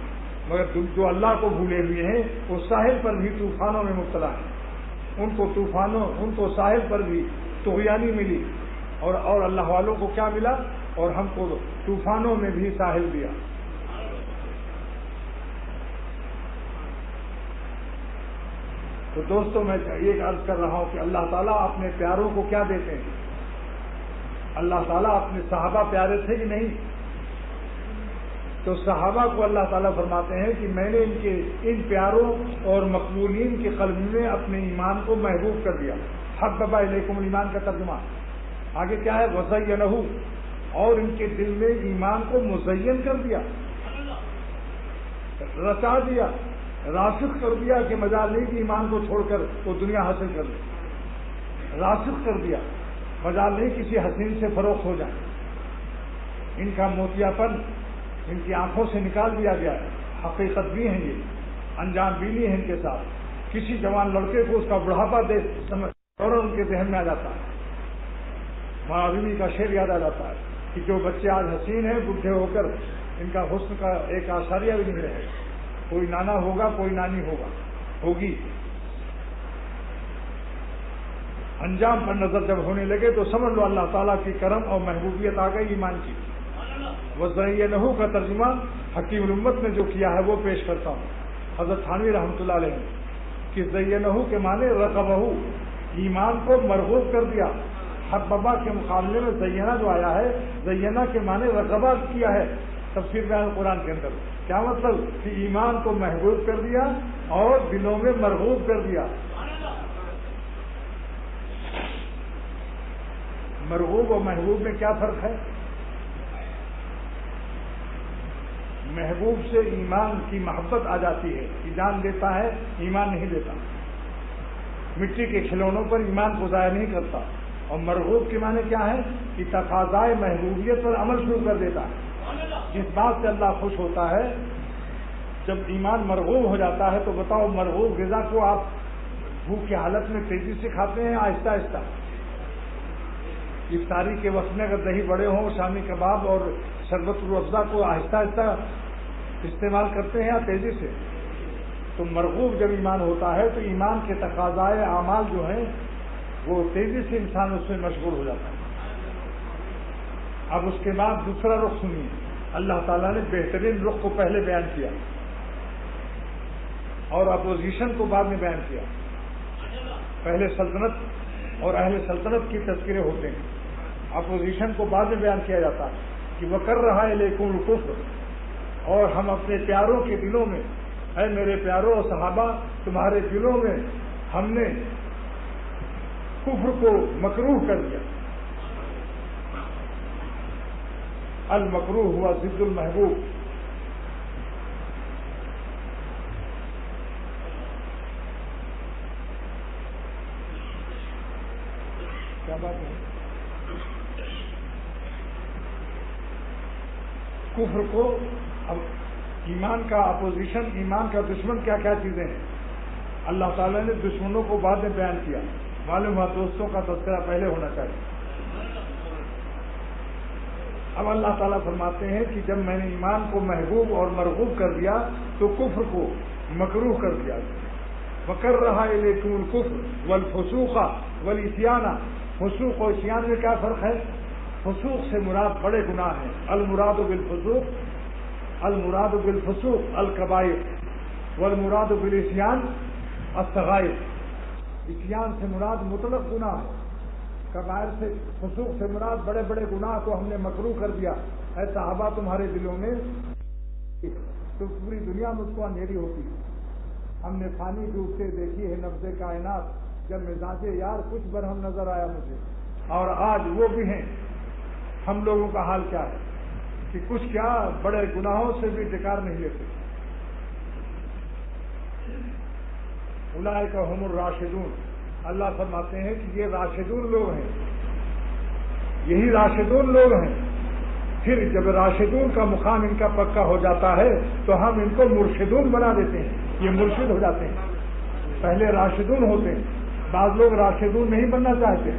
مگر جو اللہ کو بھولے ہوئے ہیں وہ ساحل پر بھی طوفانوں میں مبتلا ہے، ان کو ساحل پر بھی طغیانی ملی، اور اللہ والوں کو کیا ملا، اور ہم کو طوفانوں میں بھی ساحل دیا۔ تو دوستوں میں یہ عرض کر رہا ہوں کہ اللہ تعالیٰ اپنے پیاروں کو کیا دیتے ہیں؟ اللہ تعالیٰ اپنے صحابہ پیارے تھے کہ نہیں؟ تو صحابہ کو اللہ تعالیٰ فرماتے ہیں کہ میں نے ان پیاروں اور مقبولین کے قلب میں اپنے ایمان کو محبوب کر دیا۔ حبب الیکم الایمان کا ترجمہ آگے کیا ہے؟ وزینہ، اور ان کے دل میں ایمان کو مزین کر دیا، رچا دیا، راسخ کر دیا، کہ مجال نہیں کہ ایمان کو چھوڑ کر وہ دنیا حاصل کر لے، راسخ کر دیا، مجال نہیں کسی حسین سے فروخت ہو جائے۔ ان کا موتیا پن ان کی آنکھوں سے نکال دیا گیا ہے، حقیقت بھی ہیں، یہ انجام بینی ہے ان کے ساتھ۔ کسی جوان لڑکے کو اس کا بڑھاپا اور ان کے ذہن میں آ جاتا ہے، معاویہ کا شعر یاد آ جاتا ہے کہ جو بچے آج حسین ہیں، بڈھے ہو کر ان کا حسن کا ایک آشاریہ بھی نہیں رہے، کوئی نانا ہوگا، کوئی نانی ہوگی۔ انجام پر نظر جب ہونے لگے تو سمجھ لو اللہ تعالیٰ کی کرم اور محبوبیت آ گئی ایمان کی۔ وزینہ کا ترجمہ حکیم الامت نے جو کیا ہے وہ پیش کرتا ہوں، حضرت تھانوی رحمۃ اللہ علیہ کہ زینہ کے معنی رغبہ، ایمان کو مرغوب کر دیا۔ حببہ کے مقابلے میں زینہ جو آیا ہے، زینہ کے معنی رغبہ کیا ہے تفسیر بیان قرآن کے اندر۔ کیا مطلب؟ کہ ایمان کو محبوب کر دیا اور دلوں میں مرغوب کر دیا۔ مرغوب اور محبوب میں کیا فرق ہے؟ محبوب سے ایمان کی محبت آ جاتی ہے کہ جان دیتا ہے، ایمان نہیں دیتا، مٹی کے کھلونوں پر ایمان کو ضائع نہیں کرتا۔ اور مرغوب کے معنی کیا ہے؟ کہ تقاضائے محبوبیت پر عمل شروع کر دیتا ہے۔ جس بات سے اللہ خوش ہوتا ہے، جب ایمان مرغوب ہو جاتا ہے تو بتاؤ مرغوب غذا کو آپ بھوک کی حالت میں تیزی سے کھاتے ہیں، آہستہ آہستہ؟ افطاری کے وقت میں اگر دہی بڑے ہوں، شامی کباب اور شربت الافزا کو آہستہ آہستہ استعمال کرتے ہیں یا تیزی سے؟ تو مرغوب جب ایمان ہوتا ہے تو ایمان کے تقاضائے اعمال جو ہیں وہ تیزی سے انسان اس میں مشغول ہو جاتا ہے۔ اب اس کے بعد دوسرا رخ سنیے، اللہ تعالیٰ نے بہترین رخ کو پہلے بیان کیا اور اپوزیشن کو بعد میں بیان کیا۔ پہلے سلطنت اور اہل سلطنت کی تذکرے ہوتے ہیں، اپوزیشن کو بعد میں بیان کیا جاتا ہے کہ وہ کر رہا ہے لیکن الکفر، اور ہم اپنے پیاروں کے دلوں میں، اے میرے پیاروں اور صحابہ، تمہارے دلوں میں ہم نے کفر کو مکروہ کر دیا۔ المکروہ ہوا ضد المحبوب۔ کیا بات ہے؟ کفر کو، اب ایمان کا اپوزیشن، ایمان کا دشمن کیا کیا چیزیں ہیں؟ اللہ تعالیٰ نے دشمنوں کو بعد میں بیان کیا، معلوم ہوا دوستوں کا تذکرہ پہلے ہونا چاہیے۔ اب اللہ تعالیٰ فرماتے ہیں کہ جب میں نے ایمان کو محبوب اور مرغوب کر دیا تو کفر کو مکروہ کر دیا۔ وَكَرَّهَ إِلَيْكُمُ الْكُفْرَ وَالْفُسُوقَ وَالْعِصْيَانَ، فسوق و عصیان میں کیا فرق ہے؟ فسوق سے مراد بڑے گناہ ہیں، المراد بالفسوق الکبائر والمراد بالعصیان الصغائر۔ عصیان سے مراد مطلق گناہ ہے، کبائر سے فسوق سے مراد بڑے بڑے گناہ کو ہم نے مکروہ کر دیا۔ اے صحابہ تمہارے دلوں میں تو پوری دنیا میں اس کو اندھیری ہوتی ہے۔ ہم نے پانی ڈوبتے دیکھی ہے نبض کائنات، جب مزاج یار کچھ برہم نظر آیا مجھے، اور آج وہ بھی ہیں۔ ہم لوگوں کا حال کیا ہے کہ کچھ کیا بڑے گناہوں سے بھی ڈکار نہیں لیتے۔ اولئک ھم الراشدون، اللہ فرماتے ہیں کہ یہ راشدون لوگ ہیں، یہی راشدون لوگ ہیں۔ پھر جب راشدون کا مقام ان کا پکا ہو جاتا ہے تو ہم ان کو مرشدون بنا دیتے ہیں، یہ مرشد ہو جاتے ہیں۔ پہلے راشدون ہوتے ہیں، بعض لوگ راشدون نہیں بننا چاہتے،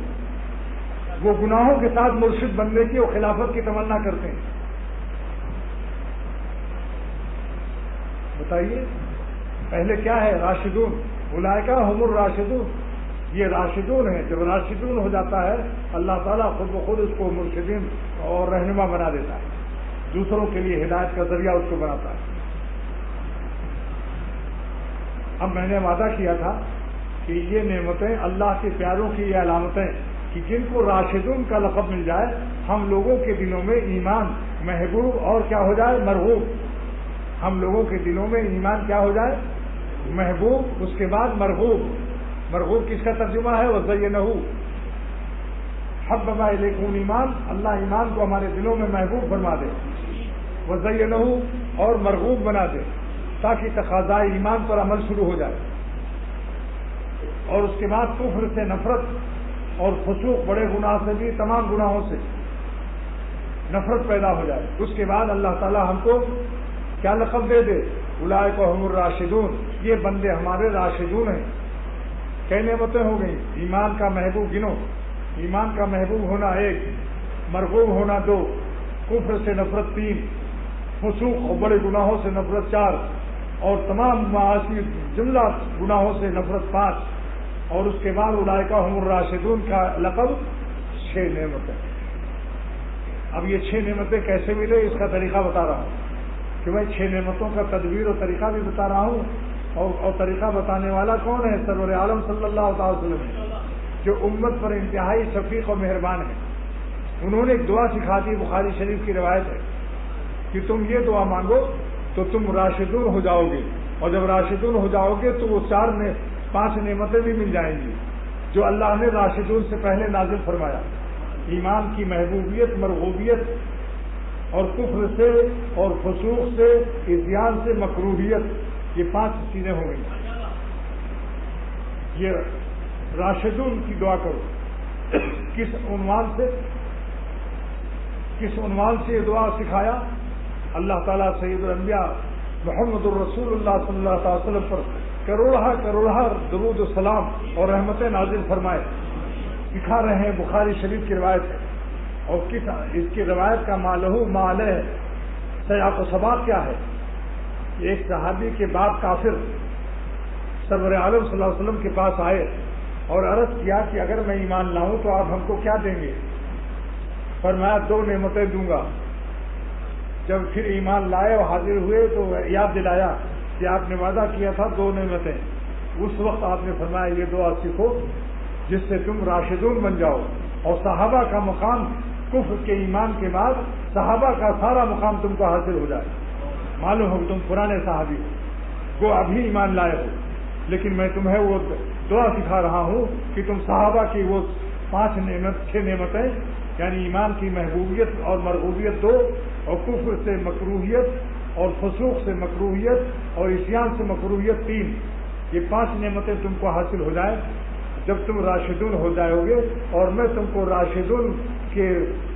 وہ گناہوں کے ساتھ مرشد بننے کی اور خلافت کی تمنا کرتے ہیں۔ بتائیے پہلے کیا ہے؟ راشدون، اولئک ھم الراشدون، یہ راشدون ہیں۔ جب راشدون ہو جاتا ہے اللہ تعالیٰ خود بخود اس کو مرشدین اور رہنما بنا دیتا ہے، دوسروں کے لیے ہدایت کا ذریعہ اس کو بناتا ہے۔ اب میں نے وعدہ کیا تھا کہ یہ نعمتیں اللہ کے پیاروں کی یہ علامتیں کہ جن کو راشدون کا لقب مل جائے، ہم لوگوں کے دلوں میں ایمان محبوب اور کیا ہو جائے؟ مرغوب۔ ہم لوگوں کے دلوں میں ایمان کیا ہو جائے؟ محبوب، اس کے بعد مرغوب۔ مرغوب کس کا ترجمہ ہے؟ وَزَيَّنَهُ حَبَّبَ إِلَيْكُمُ الْإِيمَانَ، اللہ ایمان کو ہمارے دلوں میں محبوب فرما دے، وَزَيَّنَهُ اور مرغوب بنا دے، تاکہ تقاضائے ایمان پر عمل شروع ہو جائے۔ اور اس کے بعد کفر سے نفرت اور فسوق، بڑے گناہ سے بھی تمام گناہوں سے نفرت پیدا ہو جائے۔ اس کے بعد اللہ تعالی ہم کو کیا لقب دے دے؟ اولئک ھم الراشدون، یہ بندے ہمارے راشدون ہیں۔ کئی نعمتیں ہو گئیں؟ ایمان کا محبوب گنو، ایمان کا محبوب ہونا 1، مرغوب ہونا 2، کفر سے نفرت 3، فسوق اور بڑے گناہوں سے نفرت 4، اور تمام معاصی جملہ گناہوں سے نفرت 5، اور اس کے بعد اولئک ھم الراشدون کا لقب 6 نعمتیں۔ اب یہ 6 نعمتیں کیسے ملے اس کا طریقہ بتا رہا ہوں کہ میں 6 نعمتوں کا تدبیر اور طریقہ بھی بتا رہا ہوں، اور طریقہ بتانے والا کون ہے؟ سرور عالم صلی اللہ تعالی وسلم، جو امت پر انتہائی شفیق اور مہربان ہے۔ انہوں نے ایک دعا سکھا دی، بخاری شریف کی روایت ہے کہ تم یہ دعا مانگو تو تم راشدون ہو جاؤ گے، اور جب راشدون ہو جاؤ گے تو وہ 5 نعمتیں بھی مل جائیں گی جو اللہ نے راشدون سے پہلے نازل فرمایا۔ ایمان کی محبوبیت، مرغوبیت، اور کفر سے اور فسوق سے، عصیان سے مکروہیت، یہ 5 چیزیں ہو گئی۔ یہ راشدون کی دعا کرو۔ کس عنوان سے یہ دعا سکھایا؟ اللہ تعالیٰ سید الانبیاء محمد الرسول اللہ صلی اللہ علیہ وسلم پر کروڑہ درود و سلام اور رحمتیں نازل فرمائے، سکھا رہے ہیں۔ بخاری شریف کی روایت ہے، اور اس کی روایت کا مال ہے، سیاق و سباق کیا ہے؟ ایک صحابی کے باپ کافر سرور عالم صلی اللہ علیہ وسلم کے پاس آئے اور عرض کیا کہ اگر میں ایمان لاؤں تو آپ ہم کو کیا دیں گے؟ فرمایا 2 نعمتیں دوں گا۔ جب پھر ایمان لائے اور حاضر ہوئے تو یاد دلایا کہ آپ نے وعدہ کیا تھا 2 نعمتیں۔ اس وقت آپ نے فرمایا یہ دعا سیکھو جس سے تم راشدون بن جاؤ، اور صحابہ کا مقام کفر کے ایمان کے بعد صحابہ کا سارا مقام تم کو حاصل ہو جائے۔ معلوم ہو تم پرانے صحابی ہو، وہ ابھی ایمان لائے ہو، لیکن میں تمہیں وہ دعا سکھا رہا ہوں کہ تم صحابہ کی وہ 6 نعمتیں، یعنی ایمان کی محبوبیت اور مرغوبیت 2، اور کفر سے مکروہیت اور فسوق سے مکروہیت اور عصیان سے مکروہیت 3، یہ 5 نعمتیں تم کو حاصل ہو جائیں جب تم راشدون ہو جاؤ گے۔ اور میں تم کو راشدون کے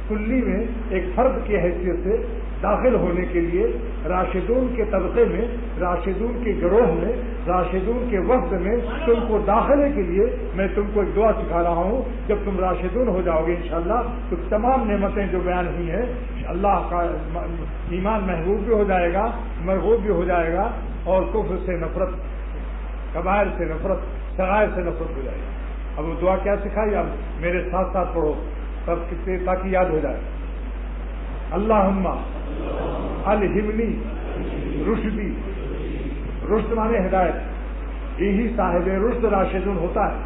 کلی میں ایک فرد کی حیثیت سے داخل ہونے کے لیے راشدون کے طبقے میں، راشدون کے گروہ میں، راشدون کے وفد میں تم کو داخلے کے لیے میں تم کو ایک دعا سکھا رہا ہوں. جب تم راشدون ہو جاؤ گے انشاءاللہ تو تمام نعمتیں جو بیان ہوئی ہیں اللہ کا ایمان محبوب بھی ہو جائے گا، مرغوب بھی ہو جائے گا، اور کفر سے نفرت، کبائر سے نفرت، صغائر سے نفرت ہو جائے گی. اب وہ دعا کیا سکھائی؟ اب میرے ساتھ ساتھ پڑھو تاکہ یاد ہو جائے. اللہم الہمنی رشدی، رشد مانے ہدایت، یہی صاحب رشد راشدون ہوتا ہے.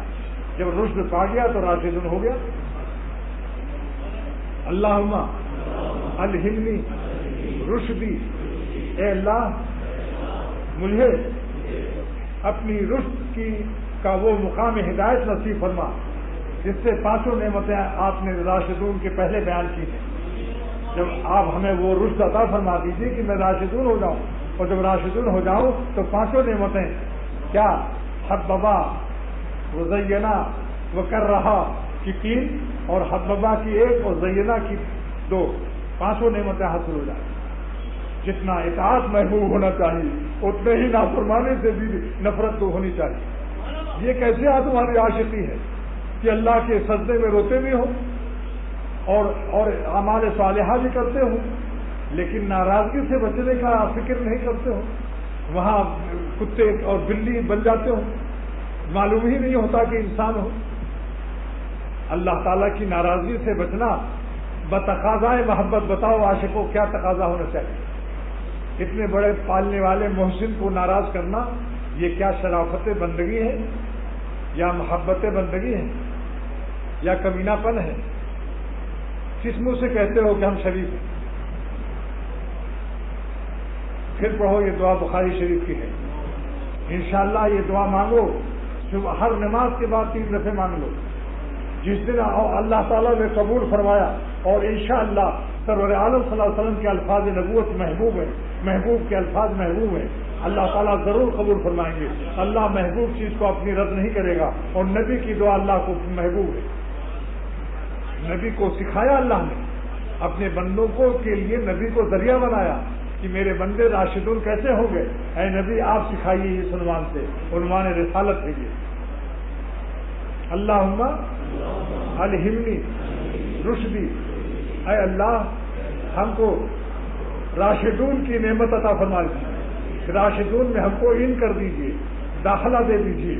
جب رشد پا گیا تو راشدون ہو گیا. اللہم الہمنی رشدی، اے اللہ مجھے اپنی رشد کا وہ مقام ہدایت نصیب فرما جس سے پانچوں نعمتیں آپ نے راشدون کے پہلے بیان کی ہیں. جب آپ ہمیں وہ رشد عطا فرما دیجیے کہ میں راشدون ہو جاؤں، اور جب راشدون ہو جاؤں تو پانچوں نعمتیں کیا؟ حببا، وزینہ، وکرہا کی 3 اور حببا کی 1 اور زینہ کی 2، پانچوں نعمتیں حاصل ہو جائیں. جتنا اطاعت محبوب ہونا چاہیے اتنے ہی نافرمانی سے بھی نفرت تو ہونی چاہیے. یہ کیسے تمہاری عاشقی ہے کہ اللہ کے سجدے میں روتے بھی ہو اور اعمال صالحہ بھی کرتے ہو، لیکن ناراضگی سے بچنے کا فکر نہیں کرتے ہو، وہاں کتے اور بلی بن جاتے ہو، معلوم ہی نہیں ہوتا کہ انسان ہو. اللہ تعالیٰ کی ناراضگی سے بچنا بتقاضائے محبت. بتاؤ عاشقوں کیا تقاضا ہونا چاہیے؟ اتنے بڑے پالنے والے محسن کو ناراض کرنا یہ کیا شرافت بندگی ہے، یا محبت بندگی ہے، یا کمینہ پن ہے؟ کس منہ سے کہتے ہو کہ ہم شریف ہیں؟ پھر پڑھو یہ دعا بخاری شریف کی ہے. انشاءاللہ یہ دعا مانگو، ہر نماز کے بعد 3 دفعے مانگ لو. جس دن اللہ تعالیٰ نے قبول فرمایا اور انشاءاللہ سرور عالم صلی اللہ علیہ وسلم کے الفاظ نبوت محبوب ہیں، محبوب کے الفاظ محبوب ہیں، اللہ تعالیٰ ضرور قبول فرمائیں گے. اللہ محبوب چیز کو اپنی رد نہیں کرے گا، اور نبی کی دعا اللہ کو محبوب ہے. نبی کو سکھایا اللہ نے، اپنے بندوں کو کے لیے نبی کو ذریعہ بنایا کہ میرے بندے راشدون کیسے ہوں گے. اے نبی آپ سکھائیے اس عنوان سے، عنوان رسالت ہے یہ. اللہم الہمنی رشدی، اے اللہ ہم کو راشدون کی نعمت عطا فرما دیجیے، راشدون میں ہم کو ان کر دیجیے، داخلہ دے دیجیے،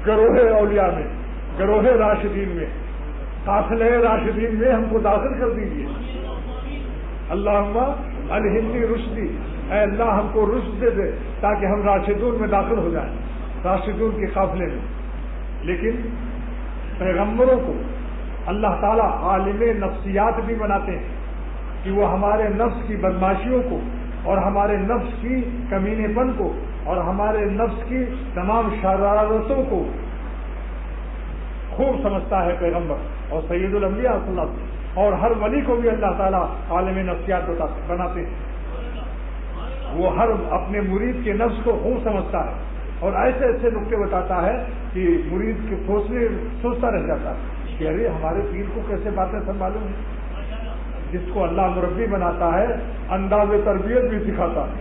گروہ اولیاء میں، گروہ راشدین میں، قافلہ راشدین میں ہم کو داخل کر دیجیے. اللہم الہمنی رشدی، اے اللہ ہم کو رشد دے دے تاکہ ہم راشدون میں داخل ہو جائیں، راشدون کے قافلے میں. لیکن پیغمبروں کو اللہ تعالیٰ عالم نفسیات بھی بناتے ہیں کہ وہ ہمارے نفس کی بدماشیوں کو اور ہمارے نفس کی کمینے پن کو اور ہمارے نفس کی تمام شرارتوں کو خوب سمجھتا ہے پیغمبر اور سید الانبیاء صلی اللہ علیہ وسلم. اور ہر ولی کو بھی اللہ تعالیٰ عالم نفسیات بناتے ہیں. وہ ہر اپنے مرید کے نفس کو خوب سمجھتا ہے اور ایسے ایسے نقطے بتاتا ہے کہ مرید کے سوچتا رہ جاتا ہے کہ ارے ہمارے پیر کو کیسے باتیں سنبھالوں گی. جس کو اللہ مربی بناتا ہے انداز تربیت بھی سکھاتا ہے.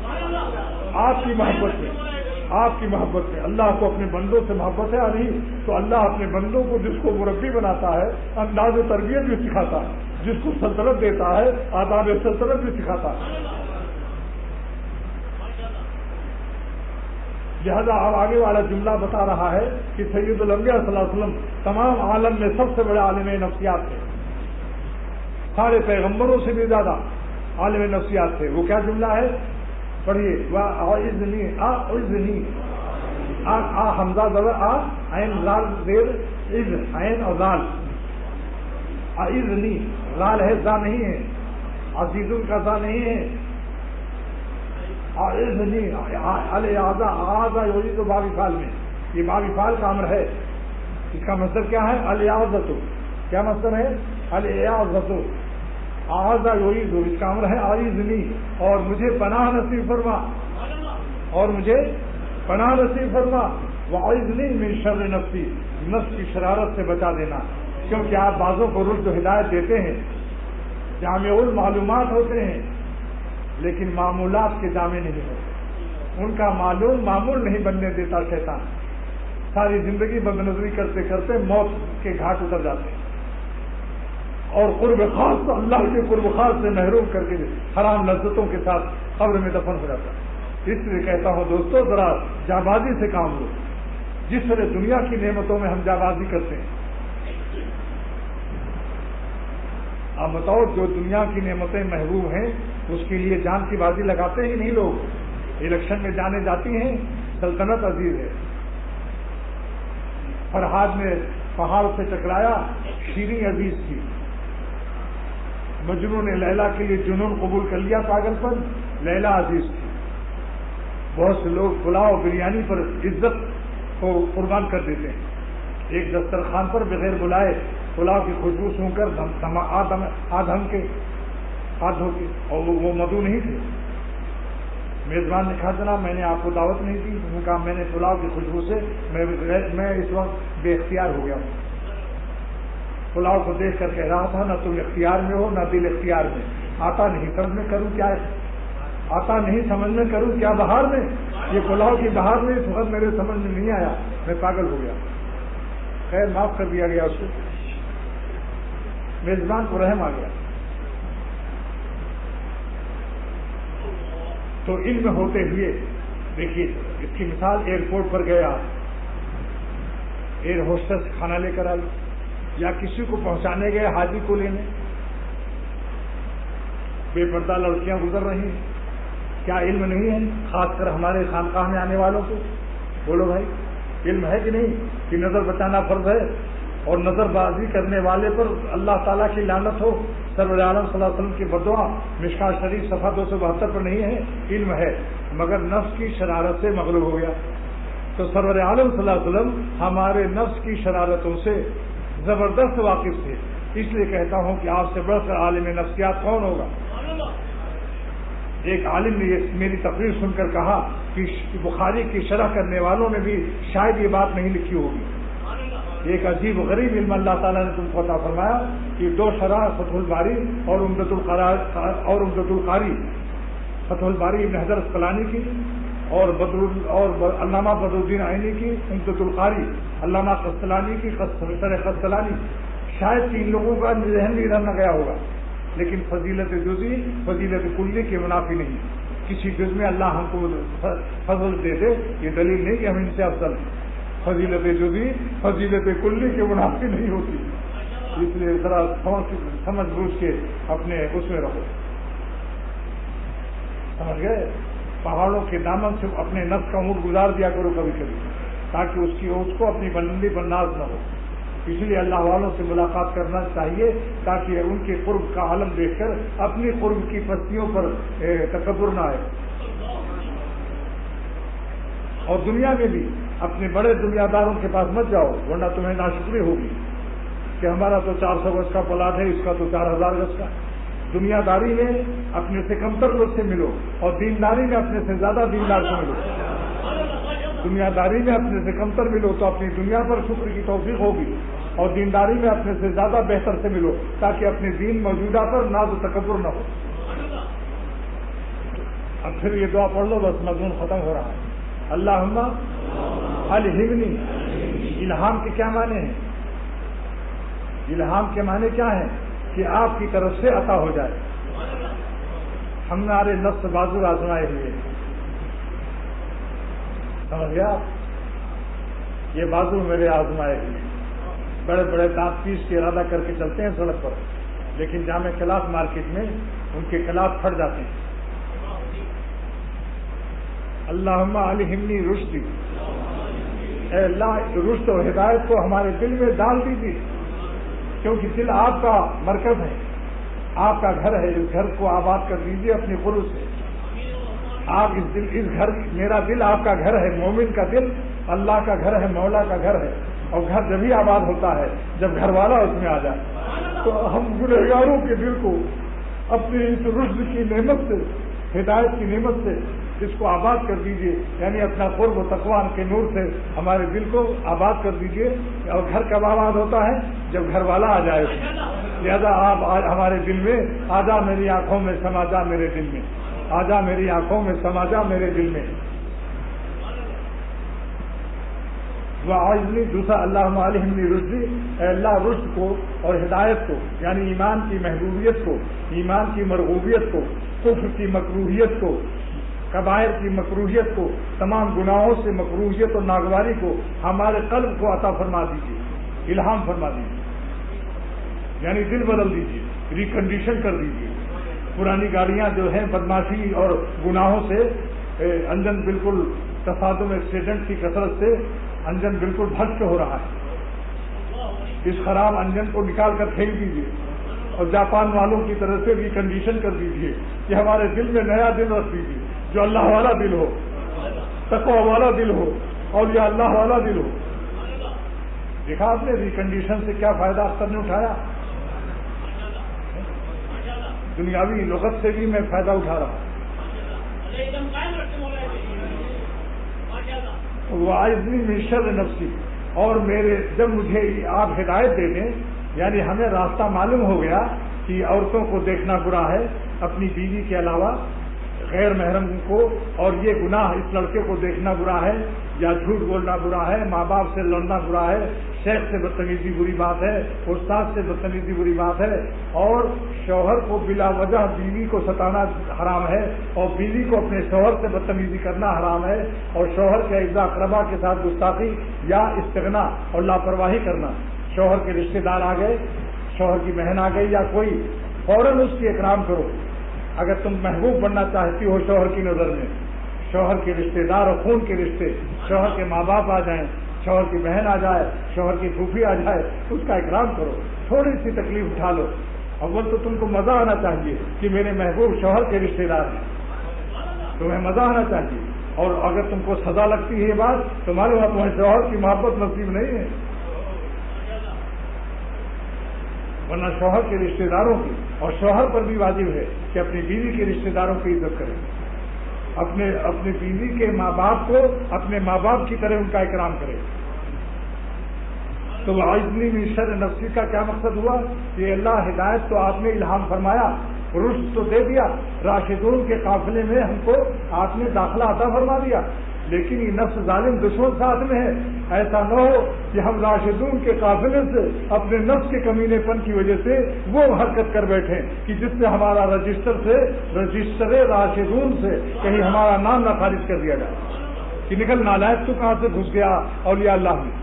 آپ کی محبت میں، آپ کی محبت میں اللہ کو اپنے بندوں سے محبت ہے نہیں تو اللہ اپنے بندوں کو جس کو مربی بناتا ہے انداز تربیت بھی سکھاتا ہے، جس کو سلطنت دیتا ہے آداب سلطنت بھی سکھاتا ہے. لہذا اب آگے والا جملہ بتا رہا ہے کہ سید الانبیاء صلی اللہ علیہ وسلم تمام عالم میں سب سے بڑے عالم نفسیات تھے، سارے پیغمبروں سے بھی زیادہ عالم نفسیات تھے. وہ کیا جملہ ہے؟ پڑھیے. وَأَعِذْنِي أَعِذْنِي آ حمزہ زبر آ عین لال زیر عز عین اور لال. اعذنی لال ہے، زا نہیں ہے، عزیزن کا زا نہیں ہے. اعذنی الاعاذہ، اعاذہ یوجد تو باب فعل میں، یہ باب فعل کا امر ہے. اس کا مطلب کیا ہے؟ الاعاذہ. کیا مطلب ہے؟ الاعاذہ. اعاذہ یوجد، اس کا امر ہے اعذنی، اور مجھے پناہ نصیب فرما، اور مجھے پناہ نصیب فرما. وَأَعِذْنِي مِن شَرِّ نَفْسِي، نفس کی شرارت سے بچا دینا. کیونکہ آپ بعضوں کو رشد و ہدایت دیتے ہیں، جامع المعلومات ہوتے ہیں، لیکن معمولات کے جامع نہیں ہوتے. ان کا معمول نہیں بننے دیتا شیطان. ساری زندگی بد نظری کرتے کرتے موت کے گھاٹ اتر جاتے ہیں اور قرب خاص تو اللہ کے قرب خاص سے محروم کر کے حرام لذتوں کے ساتھ قبر میں دفن ہو جاتا ہے. اس لیے کہتا ہوں دوستو ذرا جانبازی سے کام لو. جس طرح دنیا کی نعمتوں میں ہم جانبازی کرتے ہیں, آپ بتاؤ جو دنیا کی نعمتیں محبوب ہیں اس کے لیے جان کی بازی لگاتے ہی نہیں لوگ. الیکشن میں جانے جاتی ہیں, سلطنت عزیز ہے. فرحاد نے پہاڑ سے ٹکرایا, شیریں عزیز تھی. مجنون نے لیلا کے لیے جنون قبول کر لیا, پاگل پر لیلا عزیز تھی. بہت سے لوگ پلاؤ بریانی پر عزت کو قربان کر دیتے ہیں. ایک دسترخوان پر بغیر بلائے پلاؤ کی خوشبو سون کر آدھم کے ہاتھوں کے, اور وہ مدعو نہیں تھے. میزبان نے کہا جناب میں نے آپ کو دعوت نہیں دی. انہوں نے کہا میں نے پلاؤ کی خوشبو سے میں اس وقت بے اختیار ہو گیا ہوں. پلاؤ کو دیکھ کر کہہ رہا تھا نہ تم اختیار میں ہو نہ دل اختیار میں. آتا نہیں سمجھ میں کروں کیا, آتا نہیں سمجھ میں کروں کیا بہار میں. یہ پلاؤ کی بہار میں اس وقت میرے سمجھ میں نہیں آیا, میں پاگل ہو گیا. خیر معاف کر دیا گیا اس کو. میزبان کو رحم آ گیا. تو علم ہوتے ہوئے دیکھیے اس کی مثال ایئرپورٹ پر گیا, ایئر ہوسٹس کھانا لے کر آئی, یا کسی کو پہنچانے گئے حاجی کو لینے, بے پردہ لڑکیاں گزر رہی ہیں. کیا علم نہیں ہے خاص کر ہمارے خانقاہ میں آنے والوں کو؟ بولو بھائی علم ہے کہ نہیں کہ نظر بچانا فرض ہے, اور نظر بازی کرنے والے پر اللہ تعالیٰ کی لعنت ہو. سرور عالم صلی اللہ علیہ وسلم کی بدعا مشکات شریف صفحہ 272 پر نہیں ہے. علم ہے مگر نفس کی شرارت سے مغلوب ہو گیا. تو سرور عالم صلی اللہ علیہ وسلم ہمارے نفس کی شرارتوں سے زبردست واقف تھے. اس لیے کہتا ہوں کہ آپ سے بڑھ کر عالم نفسیات کون ہوگا؟ ایک عالم نے یہ میری تقریر سن کر کہا کہ بخاری کی شرح کرنے والوں نے بھی شاید یہ بات نہیں لکھی ہوگی. ایک عجیب و غریب علم اللہ تعالیٰ نے تم کو عطا فرمایا کہ 2 شرح فتح الباری اور عمدۃ القاری, فتح الباری ابن حجر اسقلانی کی اور علامہ بدر الدین عینی کی, عمدۃ القاری علامہ قسطلانی کی, قسطلانی. شاید 3 لوگوں کا ذہن بھی ادھر نہ گیا ہوگا. لیکن فضیلت جزئی فضیلت کلی کے منافی نہیں. کسی جز میں اللہ ہم کو فضل دے دے یہ دلیل نہیں کہ ہم ان سے افضل ہیں. فضیلت جزئی فضیلت کلی کے منافی نہیں ہوتی. اس لیے ذرا سمجھ بوجھ کے اپنے اس میں رہو. سمجھ گئے؟ پہاڑوں کے دامن سے اپنے نفس کا اونٹ گزار دیا کرو کبھی کبھی, تاکہ اس کو اپنی بلندی پر ناز نہ ہو. اس لیے اللہ والوں سے ملاقات کرنا چاہیے تاکہ ان کے قرب کا عالم دیکھ کر اپنی قرب کی پستیوں پر تکبر نہ آئے. اور دنیا میں بھی اپنے بڑے دنیا داروں کے پاس مت جاؤ, ورنہ تمہیں ناشکری ہوگی کہ ہمارا تو 400 گز کا پلاٹ ہے, اس کا تو 4000 گز کا. دنیا داری میں اپنے سے کمتر لوگ سے ملو, اور دینداری میں اپنے سے زیادہ دیندار سے ملو. دنیا داری میں اپنے سے کمتر ملو تو اپنی دنیا پر شکر کی توفیق ہوگی, اور دینداری میں اپنے سے زیادہ بہتر سے ملو تاکہ اپنے دین موجودہ پر ناز و تکبر نہ ہو. اب پھر یہ دعا پڑھ لو, بس مضمون ختم ہو رہا ہے. اللہم الہمنی. الہام کے کیا معنی ہیں؟ الہام کے معنی کیا ہیں؟ کہ آپ کی طرف سے عطا ہو جائے. ہمارے نفس بازو آزمائے ہوئے, سمجھ گیا؟ یہ بازو میرے آزمائے ہوئے. بڑے بڑے دانت پیس کے ارادہ کر کے چلتے ہیں سڑک پر, لیکن جامع کلاس مارکیٹ میں ان کے کلاس پھٹ جاتے ہیں. اللہم الہمنی رشدی. اے اللہ رشد و ہدایت کو ہمارے دل میں ڈال دیجیے, کیونکہ دل آپ کا مرکز ہے, آپ کا گھر ہے. اس گھر کو آباد کر دیجیے اپنی قرب سے. آپ اس گھر, میرا دل آپ کا گھر ہے, مومن کا دل اللہ کا گھر ہے, مولا کا گھر ہے. اور گھر جبھی آباد ہوتا ہے جب گھر والا اس میں آ جائے. تو ہم گنہگاروں کے دل کو اپنی اس رشد کی نعمت سے, ہدایت کی نعمت سے اس کو آباد کر دیجیے. یعنی اپنا قرب و تقوی کے نور سے ہمارے دل کو آباد کر دیجیے. اور گھر کب آباد ہوتا ہے؟ جب گھر والا آ جائے. لہذا آپ ہمارے دل میں آ جا, میری آنکھوں میں سما جا, میرے دل میں. آجا میری آنکھوں میں، سما جا میرے دل میں. وَأَعِذْنِي دوسرا اللہم عَلِهِمْنِي رُشْدِي، اے اللہ رشد کو اور ہدایت کو، یعنی ایمان کی محبوبیت کو، ایمان کی مرغوبیت کو، کفر کی مکروہیت کو، کبائر کی مکروہیت کو، تمام گناہوں سے مکروہیت اور ناگواری کو ہمارے قلب کو عطا فرما دیجیے، الہام فرما دیجیے، یعنی دل بدل دیجیے، ریکنڈیشن کر دیجیے. پرانی گاڑیاں جو ہیں بدماشی اور گناہوں سے انجن بالکل تصادم ایکسیڈنٹ کی کثرت سے انجن بالکل بھسٹ ہو رہا ہے. اس خراب انجن کو نکال کر پھینک دیجیے اور جاپان والوں کی طرف سے ریکنڈیشن کر دیجیے کہ ہمارے دل میں نیا دل رکھ دیجیے جو اللہ والا دل ہو، تقویٰ والا دل ہو، اولیاء اللہ والا دل ہو. دیکھا آپ نے ریکنڈیشن سے کیا فائدہ اختر نے اٹھایا؟ دنیاوی لغت سے بھی میں فائدہ اٹھا رہا ہوں. وَأَعِذْنِي مِن شَرِّ نَفْسِي، اور میرے جب مجھے آپ ہدایت دے دیں، یعنی ہمیں راستہ معلوم ہو گیا کہ عورتوں کو دیکھنا برا ہے اپنی بیوی کے علاوہ، غیر محرم کو، اور یہ گناہ اس لڑکے کو دیکھنا برا ہے، یا جھوٹ بولنا برا ہے، ماں باپ سے لڑنا برا ہے، شیخ سے بدتمیزی بری بات ہے، استاد سے بدتمیزی بری بات ہے، اور شوہر کو بلا وجہ بیوی کو ستانا حرام ہے، اور بیوی کو اپنے شوہر سے بدتمیزی کرنا حرام ہے، اور شوہر کے اعزاء اقربا کے ساتھ گستاخی یا استغنا اور لاپرواہی کرنا. شوہر کے رشتے دار آ گئے، شوہر کی بہن آ گئی یا کوئی، فوراً اس کی اکرام کرو. اگر تم محبوب بننا چاہتی ہو شوہر کی نظر میں، شوہر کے رشتے دار اور خون کے رشتے، شوہر کے ماں باپ آ جائیں، شوہر کی بہن آ جائے، شوہر کی پھوپھی آ جائے، اس کا اکرام کرو. تھوڑی سی تکلیف اٹھا لو. اول تو تم کو مزہ آنا چاہیے کہ میرے محبوب شوہر کے رشتے دار ہیں، تمہیں مزہ آنا چاہیے. اور اگر تم کو سزا لگتی ہے یہ بات، تمہارے وہاں تمہیں شوہر کی محبت نصیب نہیں ہے. ورنہ شوہر کے رشتے داروں کی، اور شوہر پر بھی واجب ہے کہ اپنی بیوی کے رشتے داروں کی عزت کرے، اپنے بیوی کے ماں باپ کو اپنے ماں باپ کی طرح ان کا اکرام کرے. تو وَأَعِذْنِي مِن شَرِّ نَفْسِي کا کیا مقصد ہوا کہ اللہ ہدایت تو آپ نے الہام فرمایا، رشد تو دے دیا، راشدون کے قافلے میں ہم کو آپ نے داخلہ عطا فرما دیا، لیکن یہ نفس ظالم دشمن ساتھ میں ہے. ایسا نہ ہو کہ ہم راشدون کے قافلے سے اپنے نفس کے کمینے پن کی وجہ سے وہ حرکت کر بیٹھیں کہ جس سے ہمارا رجسٹر راشدون سے کہیں ہمارا نام نہ خارج کر دیا جائے کہ نکل نالائق تو کہاں سے گھس گیا اولیاء اللہ میں،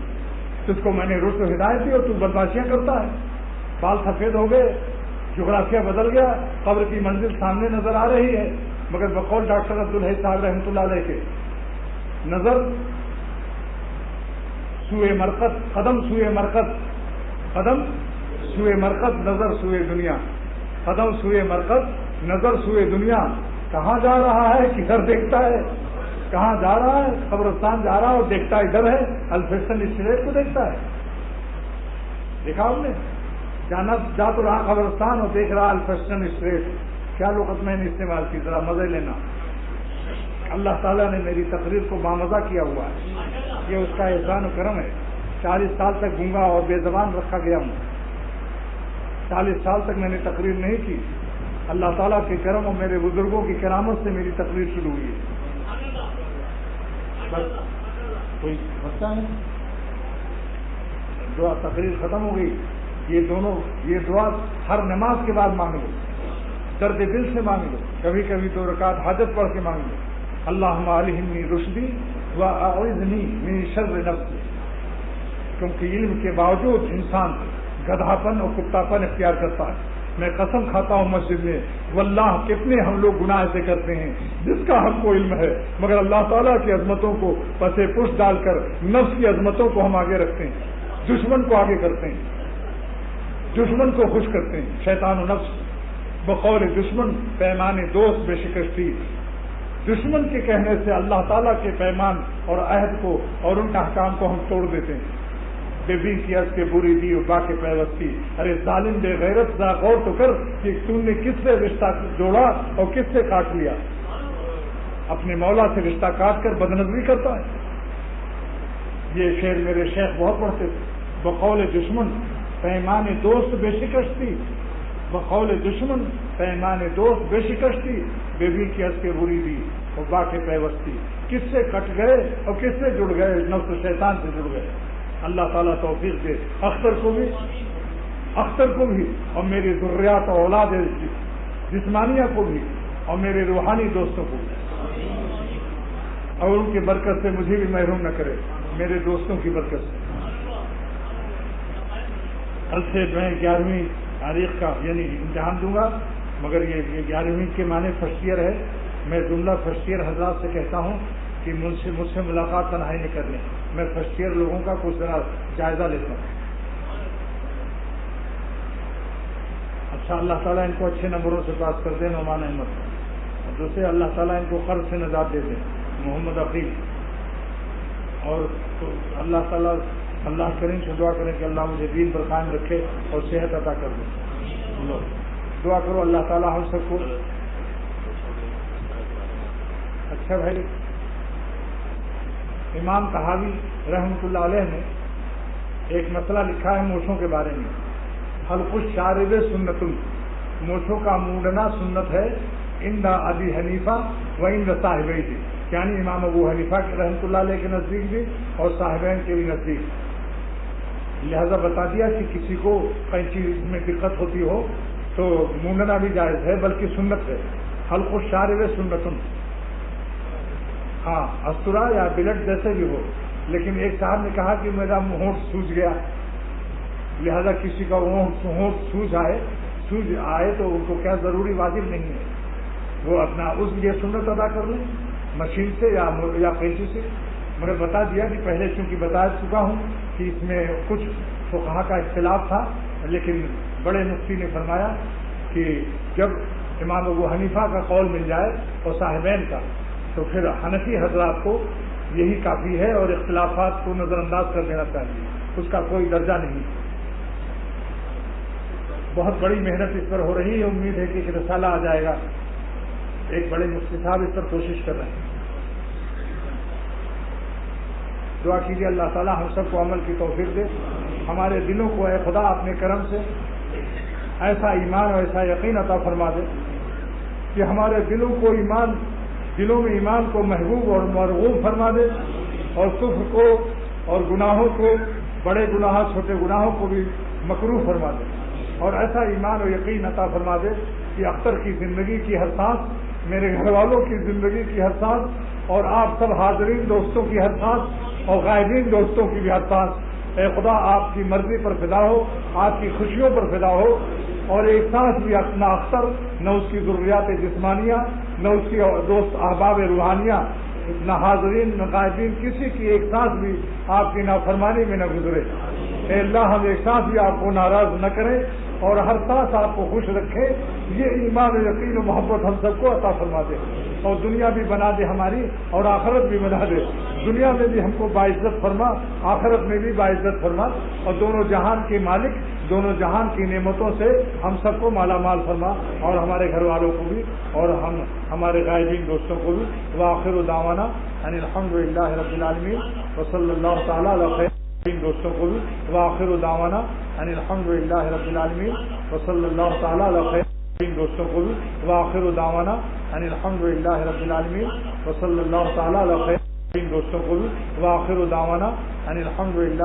جس کو میں نے رشد و ہدایت دی اور تو بدماشیاں کرتا ہے. بال سفید ہو گئے، جغرافیہ بدل گیا، قبر کی منزل سامنے نظر آ رہی ہے، مگر بقول ڈاکٹر عبدالحی صاحب رحمۃ اللہ علیہ کے نظر سوئے مرکز، قدم سوئے مرکز، قدم سوئے مرکز، نظر سوئے دنیا، قدم سوئے مرکز، نظر سوئے دنیا. کہاں جا رہا ہے کدھر دیکھتا ہے، کہاں جا رہا ہے قبرستان جا رہا ہے اور دیکھتا ادھر ہے، الفیشن اسٹریٹ کو دیکھتا ہے. دیکھا ہم نے جا تو رہا قبرستان اور دیکھ رہا الفیشن اسٹریٹ. کیا لغت میں نے استعمال کی، ذرا مزے لینا. اللہ تعالیٰ نے میری تقریر کو بامزہ کیا ہوا ہے، یہ اس کا احسان و کرم ہے. 40 سال تک گونگا اور بے زبان رکھا گیا ہوں، 40 سال تک میں نے تقریر نہیں کی. اللہ تعالیٰ کے کرم اور میرے بزرگوں کی کرامت سے میری تقریر شروع ہوئی ہے. بس کوئی بچہ ہے، دعا تقریر ختم ہو گئی. یہ دعا ہر نماز کے بعد مانگ لو، درد دل سے مانگ لو، کبھی کبھی 2 رکعت حاجت پڑھ کے مانگ لو. اللہم علیہمنی رشدی وَأَعِذْنِي مِن شَرِّ نَفْسِي. کیونکہ علم کے باوجود انسان گدھاپن اور کتاپن اختیار کرتا ہے. میں قسم کھاتا ہوں مسجد میں، واللہ کتنے ہم لوگ گناہ ایسے کرتے ہیں جس کا ہم کو علم ہے، مگر اللہ تعالیٰ کی عظمتوں کو پسے پشت ڈال کر نفس کی عظمتوں کو ہم آگے رکھتے ہیں، دشمن کو آگے کرتے ہیں، دشمن کو خوش کرتے ہیں. شیطان و نفس بقول دشمن پیمان دوست بے شکستی. دشمن کے کہنے سے اللہ تعالیٰ کے پیمان اور عہد کو اور ان کے احکام کو ہم توڑ دیتے ہیں. بے بی کی عرض کے بری دی با کے پیوستی. ارے ظالم بے غیرت ذرا غور تو کر کہ تم نے کس سے رشتہ جوڑا اور کس سے کاٹ لیا. اپنے مولا سے رشتہ کاٹ کر بدنظری کرتا ہے. یہ شعر میرے شیخ بہت پڑھتے تھے. بقول دشمن پیمان دوست بے شکستی، بقول دشمن پیمان دوست بے شکستی بے بی کی ہنس کے بری دی اور با کے پیوستی، کس سے کٹ گئے اور کس سے جڑ گئے؟ نفس و شیطان سے جڑ گئے۔ اللہ تعالیٰ توفیق دے اختر کو بھی اور میری ذریات اور اولاد جسمانیہ کو بھی اور میرے روحانی دوستوں کو بھی، اور ان کی برکت سے مجھے بھی محروم نہ کرے، میرے دوستوں کی برکت سے۔ کل سے میں 11ویں تاریخ کا یعنی امتحان دوں گا، مگر یہ 11ویں کے معنی فرسٹ ایئر ہے۔ میں جملہ فرسٹ ایئر حضرات سے کہتا ہوں کہ مجھ سے ملاقات تنہائی نہیں کرنی، میں فرسٹ ایئر لوگوں کا کچھ ذرا جائزہ لیتا ہوں۔ اچھا، اللہ تعالیٰ ان کو اچھے نمبروں سے پاس کر دے، نعمان احمد، اور دوسرے اللہ تعالیٰ ان کو قرض سے نجات دے دے، محمد عقیل، اور تو اللہ تعالیٰ اللہ کریم سے دعا کریں کہ اللہ مجھے دین پر قائم رکھے اور صحت عطا کر دے۔ دعا کرو اللہ تعالیٰ ہم سب کو۔ اچھا بھائی، امام طحاوی رحمۃ اللہ علیہ نے ایک مسئلہ لکھا ہے مونچھوں کے بارے میں، حلق الشارب سنت، مونچھوں کا مونڈنا سنت ہے، عند ابی حنیفہ و عند صاحبیہ، یعنی امام ابو حنیفہ رحمۃ اللہ علیہ کے نزدیک بھی اور صاحبین کے بھی نزدیک۔ لہذا بتا دیا کہ کسی کو کئی چیز میں دقت ہوتی ہو تو مونڈنا بھی جائز ہے، بلکہ سنت ہے۔ حلق الشارب سنت، ہاں استرا یا بلٹ جیسے بھی ہو، لیکن ایک صاحب نے کہا کہ میرا ہونٹ سوج گیا، لہذا کسی کا ہونٹ سوج آئے تو ان کو کیا ضروری واجب نہیں ہے، وہ اپنا اس لیے سنت ادا کر لیں مشین سے یا قینچی سے۔ مگر بتا دیا کہ پہلے چونکہ بتا چکا ہوں کہ اس میں کچھ فقہا کا اختلاف تھا، لیکن بڑے مفتی نے فرمایا کہ جب امام ابو حنیفہ کا قول مل جائے اور صاحبین کا، تو پھر حنفی حضرات کو یہی کافی ہے اور اختلافات کو نظر انداز کر دینا چاہیے، اس کا کوئی درجہ نہیں۔ بہت بڑی محنت اس پر ہو رہی ہے، امید ہے کہ ایک رسالہ آ جائے گا، ایک بڑے مفتی صاحب اس پر کوشش کر رہے ہیں۔ دعا کیجیے اللہ تعالیٰ ہم سب کو عمل کی توفیق دے، ہمارے دلوں کو اے خدا اپنے کرم سے ایسا ایمان اور ایسا یقین عطا فرما دے کہ ہمارے دلوں میں ایمان کو محبوب اور مرغوب فرما دے، اور کفر کو اور گناہوں کو، بڑے گناہ چھوٹے گناہوں کو بھی مکروہ فرما دے، اور ایسا ایمان اور یقین عطا فرما دے کہ اختر کی زندگی کی ہر سانس، میرے گھر والوں کی زندگی کی ہر سانس، اور آپ سب حاضرین دوستوں کی ہر سانس، اور غائبین دوستوں کی بھی ہر سانس، اے خدا آپ کی مرضی پر فدا ہو، آپ کی خوشیوں پر فدا ہو، اور ایک سانس بھی نہ اختر، نہ اس کی ضروریات جسمانیہ، نہ اس کی دوست احباب روحانیہ، نہ حاضرین نہ غائبین، کسی کی ایک سانس بھی آپ کی نافرمانی میں نہ گزرے۔ اے اللہ ہم ایک سانس بھی آپ کو ناراض نہ کریں، اور ہر سانس آپ کو خوش رکھے، یہ ایمان و یقین و محبت ہم سب کو عطا فرما دے، اور دنیا بھی بنا دے ہماری اور آخرت بھی بنا دے، دنیا میں بھی ہم کو باعزت فرما، آخرت میں بھی باعزت فرما، اور دونوں جہان کے مالک، دونوں جہان کی نعمتوں سے ہم سب کو مالا مال فرما، اور ہمارے گھر والوں کو بھی اور ہمارے غائبین دوستوں کو بھی۔ وآخر دعوانا ان الحمد للہ رب العالمین وصلی اللہ تعالیٰ علی خیر دوستوں کو بھی۔ وآخر دعوانا ان الحمد للہ رب العالمین وصلی اللہ تعالیٰ علی خیر دوستوں کو بھی۔ وآخر دعوانا ان الحمد للہ رب العالمین وصلی اللہ تعالیٰ علی خیر دوستوں کو بھی۔ وآخر دعوانا ان الحمد للہ